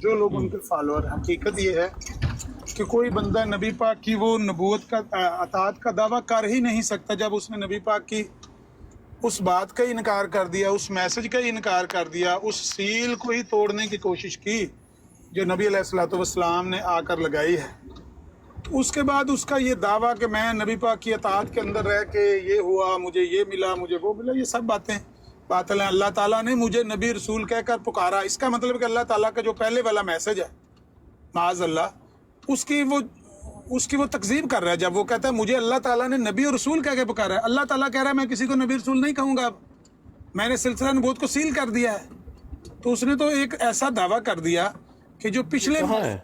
جو لوگ ان کے فالوور ہیں، حقیقت یہ ہے کہ کوئی بندہ نبی پاک کی وہ نبوت کا اطاعت کا دعویٰ کر ہی نہیں سکتا جب اس نے نبی پاک کی اس بات کا انکار کر دیا، اس میسج کا انکار کر دیا، اس سیل کو ہی توڑنے کی کوشش کی جو نبی علیہ الصلوۃ والسلام نے آ کر لگائی ہے۔ تو اس کے بعد اس کا یہ دعویٰ کہ میں نبی پاک کی اطاعت کے اندر رہ کے یہ ہوا، مجھے یہ ملا، مجھے وہ ملا، یہ سب باتیں باطل ہیں۔ اللہ تعالیٰ نے مجھے نبی رسول کہہ کر پکارا، اس کا مطلب کہ اللہ تعالیٰ کا جو پہلے والا میسج ہے معاذ اللہ اس کی وہ تکذیب کر رہا ہے جب وہ کہتا ہے مجھے اللہ تعالیٰ نے نبی اور رسول کہہ کے پکارا ہے۔ اللہ تعالیٰ کہہ رہا ہے میں کسی کو نبی رسول نہیں کہوں گا، اب میں نے سلسلہ نبوت کو سیل کر دیا ہے۔ تو اس نے تو ایک ایسا دعویٰ کر دیا کہ جو پچھلے کہاں ہے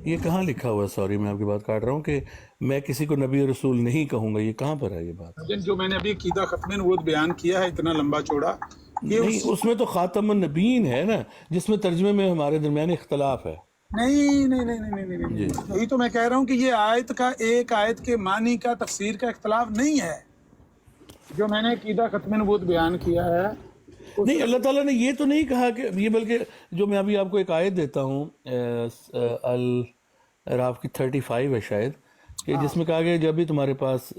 یہ، کہاں لکھا ہوا ہے؟ سوری میں آپ کی بات کاٹ رہا ہوں کہ میں کسی کو نبی رسول نہیں کہوں گا، یہ کہاں پر ہے یہ بات؟ جو میں نے ابھی عقیدہ ختم نبوت بیان کیا ہے اتنا لمبا چوڑا، یہ نہیں، اس میں تو خاتم النبیین ہے نا، جس میں ترجمے میں ہمارے درمیان اختلاف ہے۔ نہیں، یہی تو میں کہہ رہا ہوں کہ یہ آیت کا ایک آیت کے معنی کا تفسیر کا اختلاف نہیں ہے جو میں نے عقیدہ ختم نبوت بیان کیا ہے۔ نہیں، اللہ تعالیٰ نے یہ تو نہیں کہا کہ یہ، بلکہ جو میں ابھی آپ کو ایک آیت دیتا ہوں الاعراف کی 35 ہے شاید، کہ جس میں کہا گیا جب بھی تمہارے پاس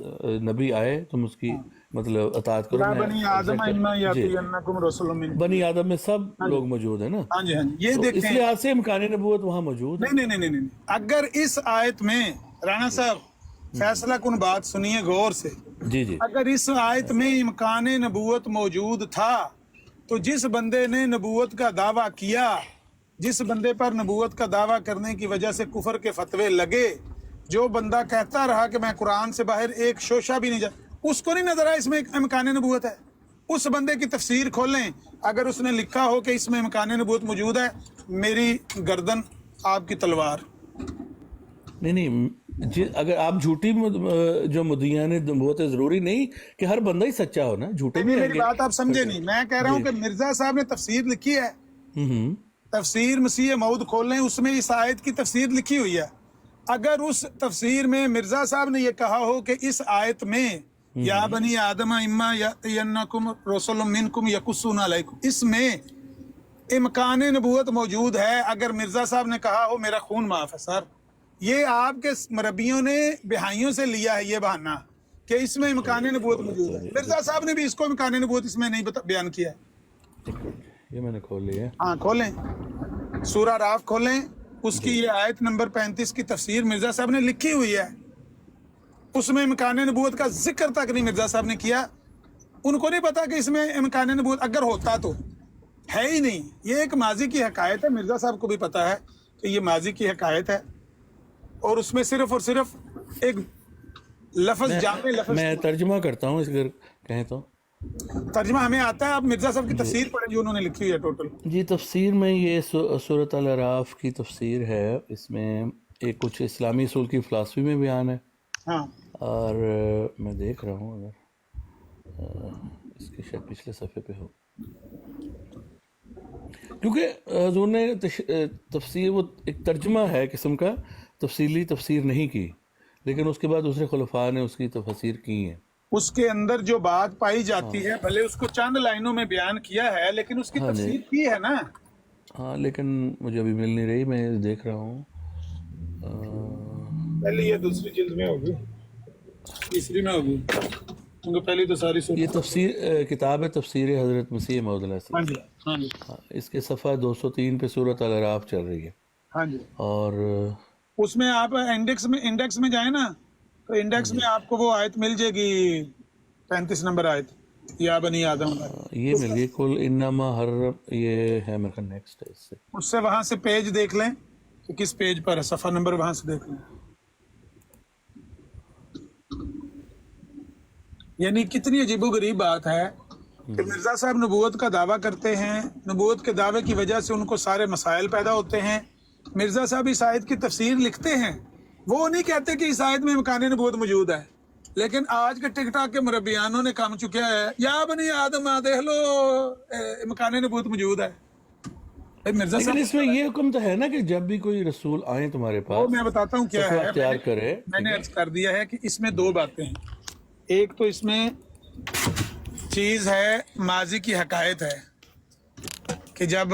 نبی آئے تم اس کی مطلب اطاعت کرو۔ بنی آدم اما یاتینکم رسول منکم، بنی آدم میں سب لوگ موجود ہیں نا، ہاں جی یہ تو دیکھیں۔ اس لحاظ سے امکان نبوت وہاں موجود ہے۔ نہیں، اگر اس آیت میں رانا صاحب فیصلہ کن بات سنیے غور سے، جی اگر اس آیت میں امکان نبوت موجود تھا تو جس بندے نے نبوت کا دعویٰ کیا، جس بندے پر نبوت کا دعویٰ کرنے کی وجہ سے کفر کے فتوے لگے، جو بندہ کہتا رہا کہ میں قرآن سے باہر ایک شوشہ بھی نہیں جا، اس کو نہیں نظر آیا اس میں امکان نبوت ہے؟ اس بندے کی تفسیر کھولیں، اگر اس نے لکھا ہو کہ اس میں امکان نبوت موجود ہے، میری گردن آپ کی تلوار۔ نہیں، اگر آپ جھوٹی جو مدعیان نبوت ہے، ضروری نہیں کہ ہر بندہ ہی سچا ہو نا، جھوٹے بھی میری بات آپ سمجھے نہیں، میں کہہ رہا ہوں کہ مرزا صاحب نے تفسیر لکھی ہے، تفسیر مسیح موعود کھول لیں، اس میں اس آیت کی تفسیر لکھی ہوئی ہے۔ اگر اس تفسیر میں مرزا صاحب نے یہ کہا ہو کہ اس آیت میں یا بنی آدم اما یاتینکم رسول منکم یقصون علیکم، اس میں امکان نبوت موجود ہے، اگر مرزا صاحب نے کہا ہو میرا خون معاف ہے، سر یہ آپ کے مربیوں نے بہائیوں سے لیا ہے یہ بہانہ کہ اس میں امکان نبوت موجود ہے۔ مرزا صاحب نے بھی اس کو امکان نبوت اس میں نہیں بیان کیا ہے۔ یہ میں نے کھول لیا ہے، ہاں کھولیں، سورہ راف کھولیں، اس کی یہ آیت نمبر 35 کی تفسیر مرزا صاحب نے لکھی ہوئی ہے، اس میں امکان نبوت کا ذکر تک نہیں مرزا صاحب نے کیا۔ ان کو نہیں پتا کہ اس میں امکان نبوت اگر ہوتا تو ہے ہی نہیں، یہ ایک ماضی کی حکایت ہے، مرزا صاحب کو بھی پتا ہے کہ یہ ماضی کی حکایت ہے، اور اس میں صرف اور صرف ایک لفظ جامع لفظ۔ میں ترجمہ کرتا ہوں، اگر کہیں تو ترجمہ ہمیں آتا ہے، آپ مرزا صاحب کی تفسیر پڑھیں جو انہوں نے لکھی ہوئی ہے ٹوٹل۔ جی، تفسیر میں یہ سورۃ الاعراف کی تفسیر ہے، اس میں ایک کچھ اسلامی اصول کی فلسفی میں بیان ہے، ہاں اور میں دیکھ رہا ہوں اگر اس کے شاید پچھلے صفحے پہ ہو، کیونکہ حضور نے تفسیر وہ ایک ترجمہ ہے قسم کا، تفصیلی تفسیر نہیں کی، لیکن اس کے بعد دوسرے خلفاء نے اس کی تفسیر کی ہیں۔ اس کے اندر جو بات پائی جاتی ہے بھلے اس کو چند لائنوں میں بیان کیا ہے لیکن اس کی تفسیر کی ہے نا۔ ہاں، لیکن مجھے ابھی مل نہیں رہی، میں دیکھ رہا ہوں۔ پہلی یہ دوسری جلد میں ہوگی، تیسری میں ہوگی، کیونکہ پہلی تو ساری یہ تفسیر کتاب ہے تفسیر حضرت مسیح موعود علیہ السلام، ہاں جی اس کے صفحہ 203 پہ سورۃ الاعراف چل رہی ہے، ہاں جی۔ اور اس میں آپ انڈیکس میں جائیں نا تو انڈیکس میں آپ کو وہ آیت مل جائے گی، 35 نمبر آیت، یا بنی آدم، یہ مل گئی کل انما حرم، یہ ہے میرے خیال نیکسٹ ہے اس سے، اس سے وہاں سے پیج دیکھ لیں کہ کس پیج پر ہے، صفحہ نمبر وہاں سے دیکھ لیں۔ یعنی کتنی عجیب و غریب بات ہے کہ مرزا صاحب نبوت کا دعویٰ کرتے ہیں، نبوت کے دعوے کی وجہ سے ان کو سارے مسائل پیدا ہوتے ہیں، مرزا صاحب اس آیت کی تفسیر لکھتے ہیں، وہ نہیں کہتے کہ اس آیت میں امکان نبوت موجود ہے، لیکن آج کے ٹک ٹاک کے مربیانوں نے کام چکا ہے، یا بنی آدم دیکھ لو امکان نبوت موجود ہے۔ مرزا لیکن صاحب اس میں یہ حکم تو ہے نا کہ جب بھی کوئی رسول آئے تمہارے وہ پاس میں بتاتا ہوں کیا صفحہ ہے، اختیار کرے، میں نے عرض کر دیا ہے کہ اس میں دو باتیں ہیں، ایک تو اس میں چیز ہے ماضی کی حکایت ہے کہ جب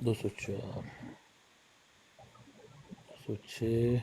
204 206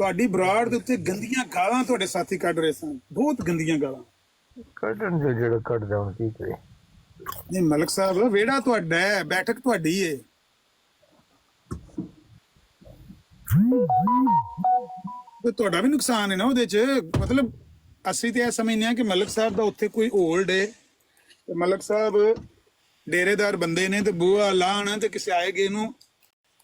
ਤੁਹਾਡੀ ਬਰਾੜ ਦੇ ਉੱਤੇ ਗੰਦੀਆਂ ਗਾਲਾਂ ਤੁਹਾਡੇ ਸਾਥੀ ਕੱਢ ਰਹੇ ਸਨ, ਬਹੁਤ ਗੰਦੀਆਂ ਗਾਲਾਂ। ਕੱਢਣ ਜੋ ਜਿਹੜਾ ਕੱਢਦਾ ਹੁਣ ਕੀ ਕਰੇ। ਨਹੀਂ ਮਲਕ ਸਾਹਿਬ ਵਿਹੜਾ ਤੁਹਾਡਾ ਹੈ, ਬੈਠਕ ਤੁਹਾਡੀ ਹੈ। ਤੇ ਤੁਹਾਡਾ ਵੀ ਨੁਕਸਾਨ ਹੈ ਨਾ ਉਹਦੇ ਚ। ਮਤਲਬ ਅਸੀਂ ਤੇ ਇਹ ਸਮਝਦੇ ਹਾਂ ਕਿ ਮਲਕ ਸਾਹਿਬ ਦਾ ਉੱਥੇ ਕੋਈ ਹੋਲਡ ਹੈ ਤੇ ਮਲਕ ਸਾਹਿਬ ਡੇਰੇਦਾਰ ਬੰਦੇ ਨੇ ਤੇ ਬੂਹਾ ਲਾਣ ਤੇ ਕਿਸੇ ਆਏ ਗਏ ਨੂੰ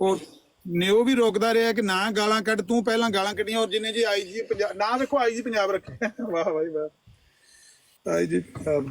ਉਹ ਨਿਓ ਵੀ ਰੋਕਦਾ ਰਿਹਾ ਕਿ ਨਾ ਗਾਲਾਂ ਕੱਢ, ਤੂੰ ਪਹਿਲਾਂ ਗਾਲਾਂ ਕੱਢੀਆਂ। ਔਰ ਜਿਹਨੇ ਜੀ ਆਈਜੀ ਪੰਜਾਬ ਨਾ ਵੇਖੋ, ਆਈਜੀ ਪੰਜਾਬ ਰੱਖਿਆ। ਵਾਹ ਭਾਈ ਵਾਹ, ਆਈਜੀ ਪੰਜਾਬ।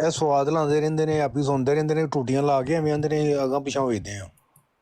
ਇਹ ਸਵਾਦ ਲਾਉਂਦੇ ਰਹਿੰਦੇ ਨੇ, ਆਪੀ ਸੁਣਦੇ ਰਹਿੰਦੇ ਨੇ, ਟੂਟੀਆਂ ਲਾ ਕੇ ਐਵੇਂ ਆਂਦੇ ਨੇ ਅਗਾਂ ਪਿਛਾਂ ਵੇਚਦੇ ਆ।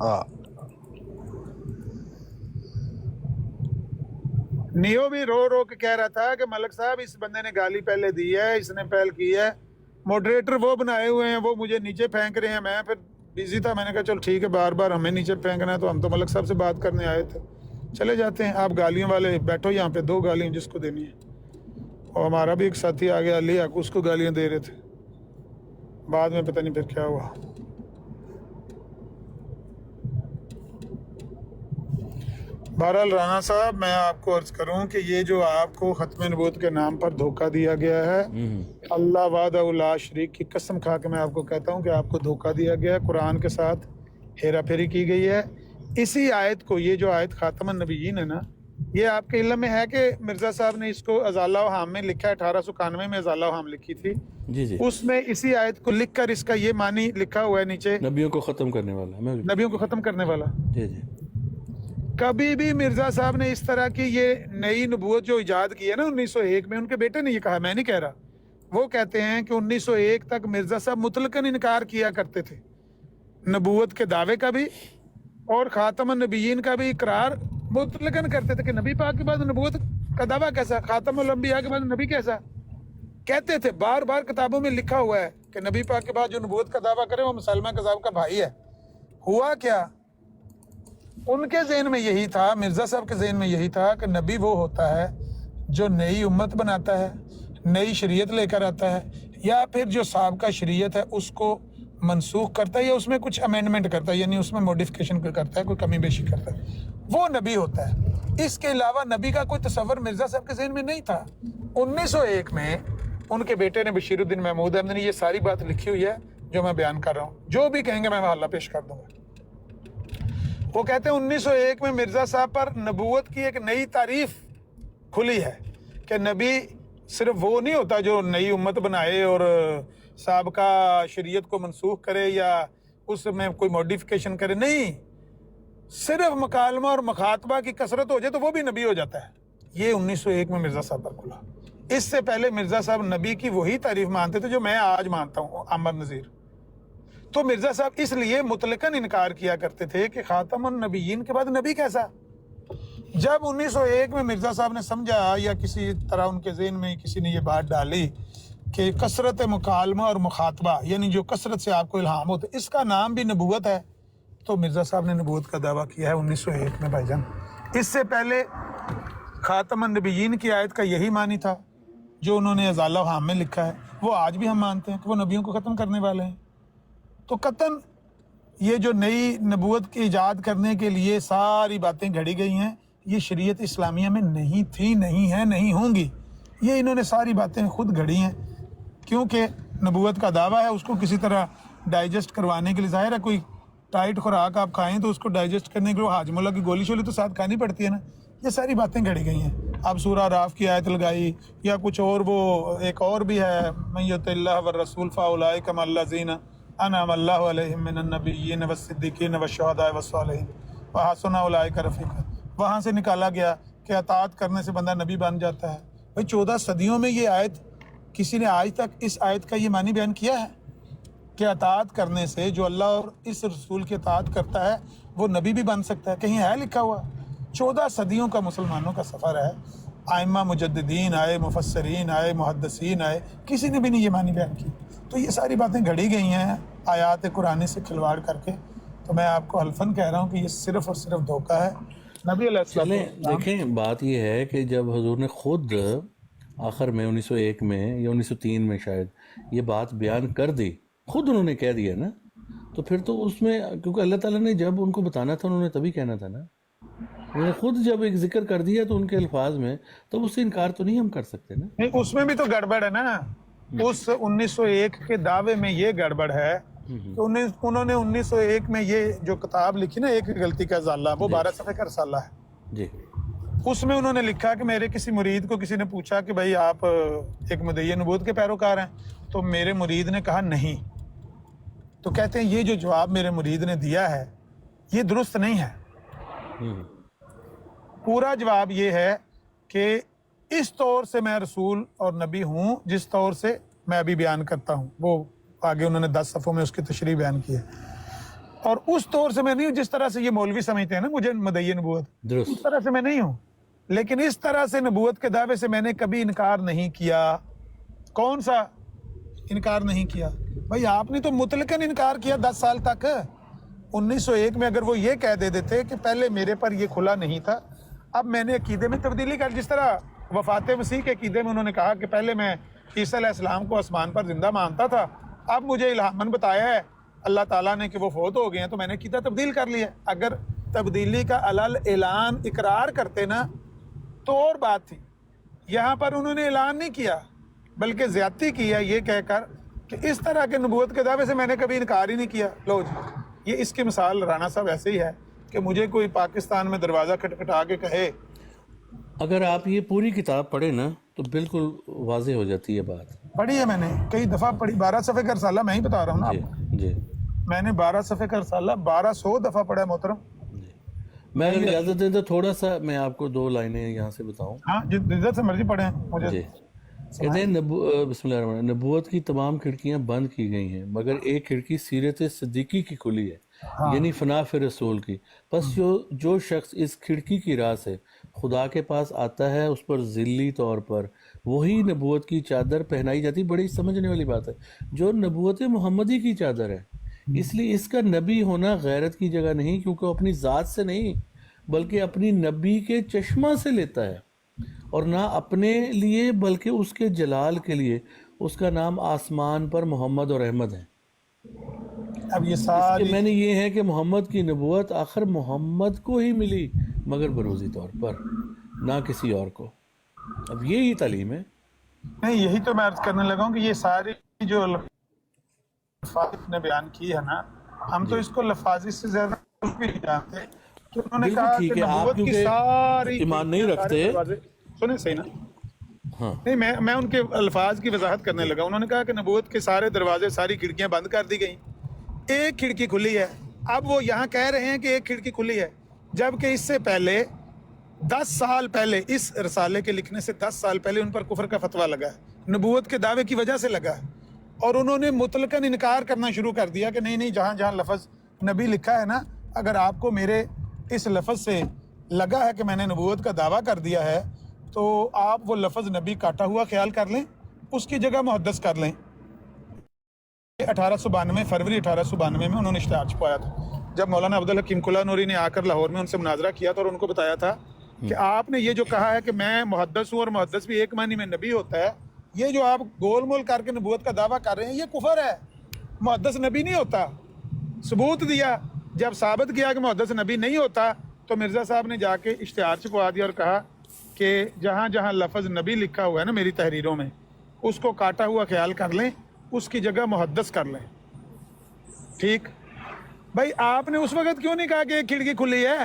ਹਾਂ نیو بھی رو رو کے کہہ رہا تھا کہ ملک صاحب اس بندے نے گالی پہلے دی ہے, اس نے پہل کی ہے, ماڈریٹر وہ بنائے ہوئے ہیں, وہ مجھے نیچے پھینک رہے ہیں. میں پھر بزی تھا, میں نے کہا چل ٹھیک ہے, بار بار ہمیں نیچے پھینکنا ہے تو ہم تو ملک صاحب سے بات کرنے آئے تھے, چلے جاتے ہیں. آپ گالیوں والے بیٹھو یہاں پہ, 2 گالیاں جس کو دینی ہے. اور ہمارا بھی ایک ساتھی آ گیا علی, اس کو گالیاں دے رہے تھے, بعد میں پتہ نہیں پھر کیا ہوا. بہرحال رانا صاحب, میں آپ کو عرض کروں کہ یہ جو آپ کو ختم نبوت کے نام پر دھوکہ دیا گیا ہے, اللہ وحدہ لا شریک کی قسم کھا کے میں آپ کو کہتا ہوں کہ آپ کو دھوکہ دیا گیا ہے, قرآن کے ساتھ ہیرا پھیری کی گئی ہے. اسی آیت کو, یہ جو آیت خاتم النبیین ہے نا, یہ آپ کے علم میں ہے کہ مرزا صاحب نے اس کو ازالہ و حام میں لکھا ہے, 1891 میں ازالہ و حام لکھی تھی. جی جی, اس میں اسی آیت کو لکھ کر اس کا یہ معنی لکھا ہوا ہے نیچے, نبیوں کو ختم کرنے والا. نبیوں کو ختم کرنے والا. جی جی, کبھی بھی مرزا صاحب نے اس طرح کی یہ نئی نبوت جو ایجاد کی ہے نا 1901 میں, ان کے بیٹے نے یہ کہا, میں نہیں کہہ رہا. وہ کہتے ہیں کہ 1901 تک مرزا صاحب مطلقاً انکار کیا کرتے تھے نبوت کے دعوے کا بھی, اور خاتم النبیین کا بھی اقرار مطلقاً کرتے تھے کہ نبی پاک کے بعد نبوت کا دعویٰ کیسا, خاتم الانبیاء کے بعد نبی کیسا, کہتے تھے. بار بار کتابوں میں لکھا ہوا ہے کہ نبی پاک کے بعد جو نبوت کا دعویٰ کرے وہ مسلمہ کذاب کا بھائی ہے. ہوا کیا, ان کے ذہن میں یہی تھا, مرزا صاحب کے ذہن میں یہی تھا کہ نبی وہ ہوتا ہے جو نئی امت بناتا ہے, نئی شریعت لے کر آتا ہے, یا پھر جو سابقہ شریعت ہے اس کو منسوخ کرتا ہے, یا اس میں کچھ امینڈمنٹ کرتا ہے, یعنی اس میں موڈیفیکیشن کرتا ہے, کوئی کمی بیشی کرتا ہے, وہ نبی ہوتا ہے. اس کے علاوہ نبی کا کوئی تصور مرزا صاحب کے ذہن میں نہیں تھا. 1901 میں ان کے بیٹے نے بشیر الدین محمود احمد نے یہ ساری بات لکھی ہوئی ہے جو میں بیان کر رہا ہوں, جو بھی کہیں گے میں حوالہ پیش کر دوں گا. وہ کہتے ہیں 1901 میں مرزا صاحب پر نبوت کی ایک نئی تعریف کھلی ہے کہ نبی صرف وہ نہیں ہوتا جو نئی امت بنائے اور سابقہ شریعت کو منسوخ کرے یا اس میں کوئی موڈیفیکیشن کرے, نہیں, صرف مکالمہ اور مخاطبہ کی کثرت ہو جائے تو وہ بھی نبی ہو جاتا ہے. یہ 1901 میں مرزا صاحب پر کھلا. اس سے پہلے مرزا صاحب نبی کی وہی تعریف مانتے تھے جو میں آج مانتا ہوں, عامر نذیر. تو مرزا صاحب اس لیے مطلقاً انکار کیا کرتے تھے کہ خاتم النبیین کے بعد نبی کیسا. جب 1901 میں مرزا صاحب نے سمجھا, یا کسی طرح ان کے ذہن میں کسی نے یہ بات ڈالی کہ کثرت مکالمہ اور مخاطبہ, یعنی جو کثرت سے آپ کو الہام ہوتا ہے, اس کا نام بھی نبوت ہے, تو مرزا صاحب نے نبوت کا دعویٰ کیا ہے 1901 میں. بھائی جان, اس سے پہلے خاتم النبیین کی آیت کا یہی معنی تھا جو انہوں نے ازالہ و حام میں لکھا ہے, وہ آج بھی ہم مانتے ہیں کہ وہ نبیوں کو ختم کرنے والے ہیں. تو قطعاً یہ جو نئی نبوت کی ایجاد کرنے کے لیے ساری باتیں گھڑی گئی ہیں, یہ شریعت اسلامیہ میں نہیں تھی, نہیں ہے, نہیں ہوں گی. یہ انہوں نے ساری باتیں خود گھڑی ہیں, کیونکہ نبوت کا دعویٰ ہے, اس کو کسی طرح ڈائجسٹ کروانے کے لیے, ظاہر ہے کوئی ٹائٹ خوراک آپ کھائیں تو اس کو ڈائجسٹ کرنے کے لیے ہاجمولہ کی گولی شولی تو ساتھ کھانی پڑتی ہے نا. یہ ساری باتیں گھڑی گئی ہیں. اب سورہ راف کی آیت لگائی یا کچھ اور, وہ ایک اور بھی ہے, من یطع اللہ والرسول فاولئک مع الذین انعم اللہ علیہم من النبیین والصدیقین والشہداء والصالحین وحسن اولئک رفیقا. وہاں سے نکالا گیا کہ اطاعت کرنے سے بندہ نبی بن جاتا ہے. بھائی 14 صدیوں میں یہ آیت, کسی نے آج تک اس آیت کا یہ معنی بیان کیا ہے کہ اطاعت کرنے سے جو اللہ اور اس رسول کی اطاعت کرتا ہے وہ نبی بھی بن سکتا ہے؟ کہیں ہے لکھا ہوا؟ 14 صدیوں کا مسلمانوں کا سفر ہے, ائمہ مجددین آئے, مفسرین آئے, محدثین آئے, کسی نے بھی نہیں یہ معنی بیان کی. تو یہ ساری باتیں گھڑی گئی ہیں آیات قرآن سے کھلواڑ کر کے. تو میں آپ کو حلفاً کہہ رہا ہوں کہ یہ صرف اور صرف دھوکہ ہے. نبی علیہ السلام دیکھیں, بات یہ ہے کہ جب حضور نے خود آخر میں 1901 میں یا 1903 میں شاید یہ بات بیان کر دی, خود انہوں نے کہہ دیا نا, تو پھر تو اس میں, کیونکہ اللہ تعالیٰ نے جب ان کو بتانا تھا انہوں نے تبھی کہنا تھا نا. انہوں نے خود جب ایک ذکر کر دیا تو ان کے الفاظ میں, تب اس سے انکار تو نہیں ہم کر سکتے نا. نہیں, اس میں بھی تو گڑبڑ ہے نا. اس 1901 کے دعوے میں یہ گڑبڑ ہے کہ انہوں نے 1901 میں یہ جو کتاب لکھی نا, ایک غلطی کا ازالہ, وہ 12 صفحے کا رسالہ ہے. جی, اس میں انہوں نے لکھا کہ میرے کسی مرید کو کسی نے پوچھا کہ بھائی آپ ایک مدعی نبوت کے پیروکار ہیں, تو میرے مرید نے کہا نہیں. تو کہتے ہیں یہ جو جواب میرے مرید نے دیا ہے یہ درست نہیں ہے. پورا جواب یہ ہے کہ اس طور سے میں رسول اور نبی ہوں جس طور سے میں ابھی بیان کرتا ہوں. وہ آگے انہوں نے 10 صفحوں میں اس کی تشریح بیان کی ہے. اور اس طور سے میں نہیں ہوں جس طرح سے یہ مولوی سمجھتے ہیں نا مجھے مدعی نبوت, اس طرح سے میں نہیں ہوں. لیکن اس طرح سے نبوت کے دعوے سے میں نے کبھی انکار نہیں کیا. کون سا انکار نہیں کیا؟ بھائی آپ نے تو مطلقاً انکار کیا 10 سال تک. 1901 میں اگر وہ یہ کہہ دیتے کہ پہلے میرے پر یہ کھلا نہیں تھا، اب میں نے عقیدے میں تبدیلی کر، جس طرح وفات مسیح کے عقیدے میں انہوں نے کہا کہ پہلے میں عیسیٰ علیہ السلام کو آسمان پر زندہ مانتا تھا، اب مجھے الہاماً بتایا ہے اللہ تعالیٰ نے کہ وہ فوت ہو گئے ہیں، تو میں نے عقیدہ تبدیل کر لیا. اگر تبدیلی کا علل اعلان اقرار کرتے نا تو اور بات تھی. یہاں پر انہوں نے اعلان نہیں کیا بلکہ زیادتی کی ہے یہ کہہ کر کہ اس طرح کے نبوت کے دعوے سے میں نے کبھی انکار ہی نہیں کیا. لو جی، یہ اس کی مثال رانا صاحب ایسے ہی ہے کہ مجھے کوئی پاکستان میں دروازہ کھٹکھٹا کے کہے. اگر آپ یہ پوری کتاب پڑھیں نا تو بالکل واضح ہو جاتی ہے بات. پڑھی ہے میں نے کئی دفعہ پڑھی، 12 صفحے کا رسالہ میں ہی بتا رہا ہوں نا جی آپ کو. جی میں نے 12 صفحے کا رسالہ 1200 دفعہ پڑھا ہے محترم. جی. میں اگر اجازت دیں تو تھوڑا سا میں آپ کو 2 لائنیں یہاں سے بتاؤں. ہاں جدت سے مرضی پڑھیں مجھے. جی کہتے ہیں بسم اللہ الرحمن الرحیم، نبوت کی تمام کھڑکیاں بند کی گئی ہیں مگر ایک کھڑکی سیرت صدیقی کی کھلی ہے، یعنی فنا فی رسول کی. پس جو شخص اس کھڑکی کی راہ سے خدا کے پاس آتا ہے اس پر ذلی طور پر وہی نبوت کی چادر پہنائی جاتی. بڑی سمجھنے والی بات ہے، جو نبوت محمدی کی چادر ہے. اس لیے اس کا نبی ہونا غیرت کی جگہ نہیں، کیونکہ وہ اپنی ذات سے نہیں بلکہ اپنی نبی کے چشمہ سے لیتا ہے، اور نہ اپنے لیے بلکہ اس کے جلال کے لیے. اس کا نام آسمان پر محمد اور احمد ہے. اب یہ اس ساری کے معنی یہ ہے کہ محمد کی نبوت آخر محمد کو ہی ملی مگر بروزی طور پر، نہ کسی اور کو. اب یہی تعلیم ہے. نہیں، یہی تو میں عرض کرنے لگا ہوں کہ یہ ساری جو الفاظ نے بیان کی ہے نا، ہم تو اس کو لفاظی سے زیادہ کچھ بھی نہیں جانتے. کہ انہوں نے بالکل کہا ٹھیک کہ ہے، آپ نبوت کی کیونکہ ساری ایمان نہیں رکھتے. سنیں صحیح نا. ہاں نہیں، میں ان کے الفاظ کی وضاحت کرنے لگا. انہوں نے کہا کہ نبوت کے سارے دروازے، ساری کھڑکیاں بند کر دی گئیں، ایک کھڑکی کھلی ہے. اب وہ یہاں کہہ رہے ہیں کہ ایک کھڑکی کھلی ہے، جبکہ اس سے پہلے 10 سال پہلے، اس رسالے کے لکھنے سے 10 سال پہلے ان پر کفر کا فتویٰ لگا ہے، نبوت کے دعوے کی وجہ سے لگا ہے. اور انہوں نے مطلقاً انکار کرنا شروع کر دیا کہ نہیں، جہاں جہاں لفظ نبی لکھا ہے نا، اگر آپ کو میرے اس لفظ سے لگا ہے کہ میں نے نبوت کا دعویٰ کر دیا ہے تو آپ وہ لفظ نبی کاٹا ہوا خیال کر لیں، اس کی جگہ محدث کر لیں. 1892 فروری 1892 میں انہوں نے اشتہار چھپایا تھا، جب مولانا عبدالحکیم کلا نوری نے آ کر لاہور میں ان سے مناظرہ کیا تھا اور ان کو بتایا تھا کہ آپ نے یہ جو کہا ہے کہ میں محدث ہوں اور محدث بھی ایک معنی میں نبی ہوتا ہے، یہ جو آپ گول مول کر کے نبوت کا دعویٰ کر رہے ہیں یہ کفر ہے. محدث نبی نہیں ہوتا. ثبوت دیا، جب ثابت کیا کہ محدث نبی نہیں ہوتا تو مرزا صاحب نے جا کے اشتہار چھپوا دیا اور کہا کہ جہاں جہاں لفظ نبی لکھا ہوا ہے نا میری تحریروں میں، اس کو کاٹا ہوا خیال کر لیں، اس کی جگہ محدث کر لیں. ٹھیک بھائی، آپ نے اس وقت کیوں نہیں کہا کہ ایک کھڑکی کھلی ہے؟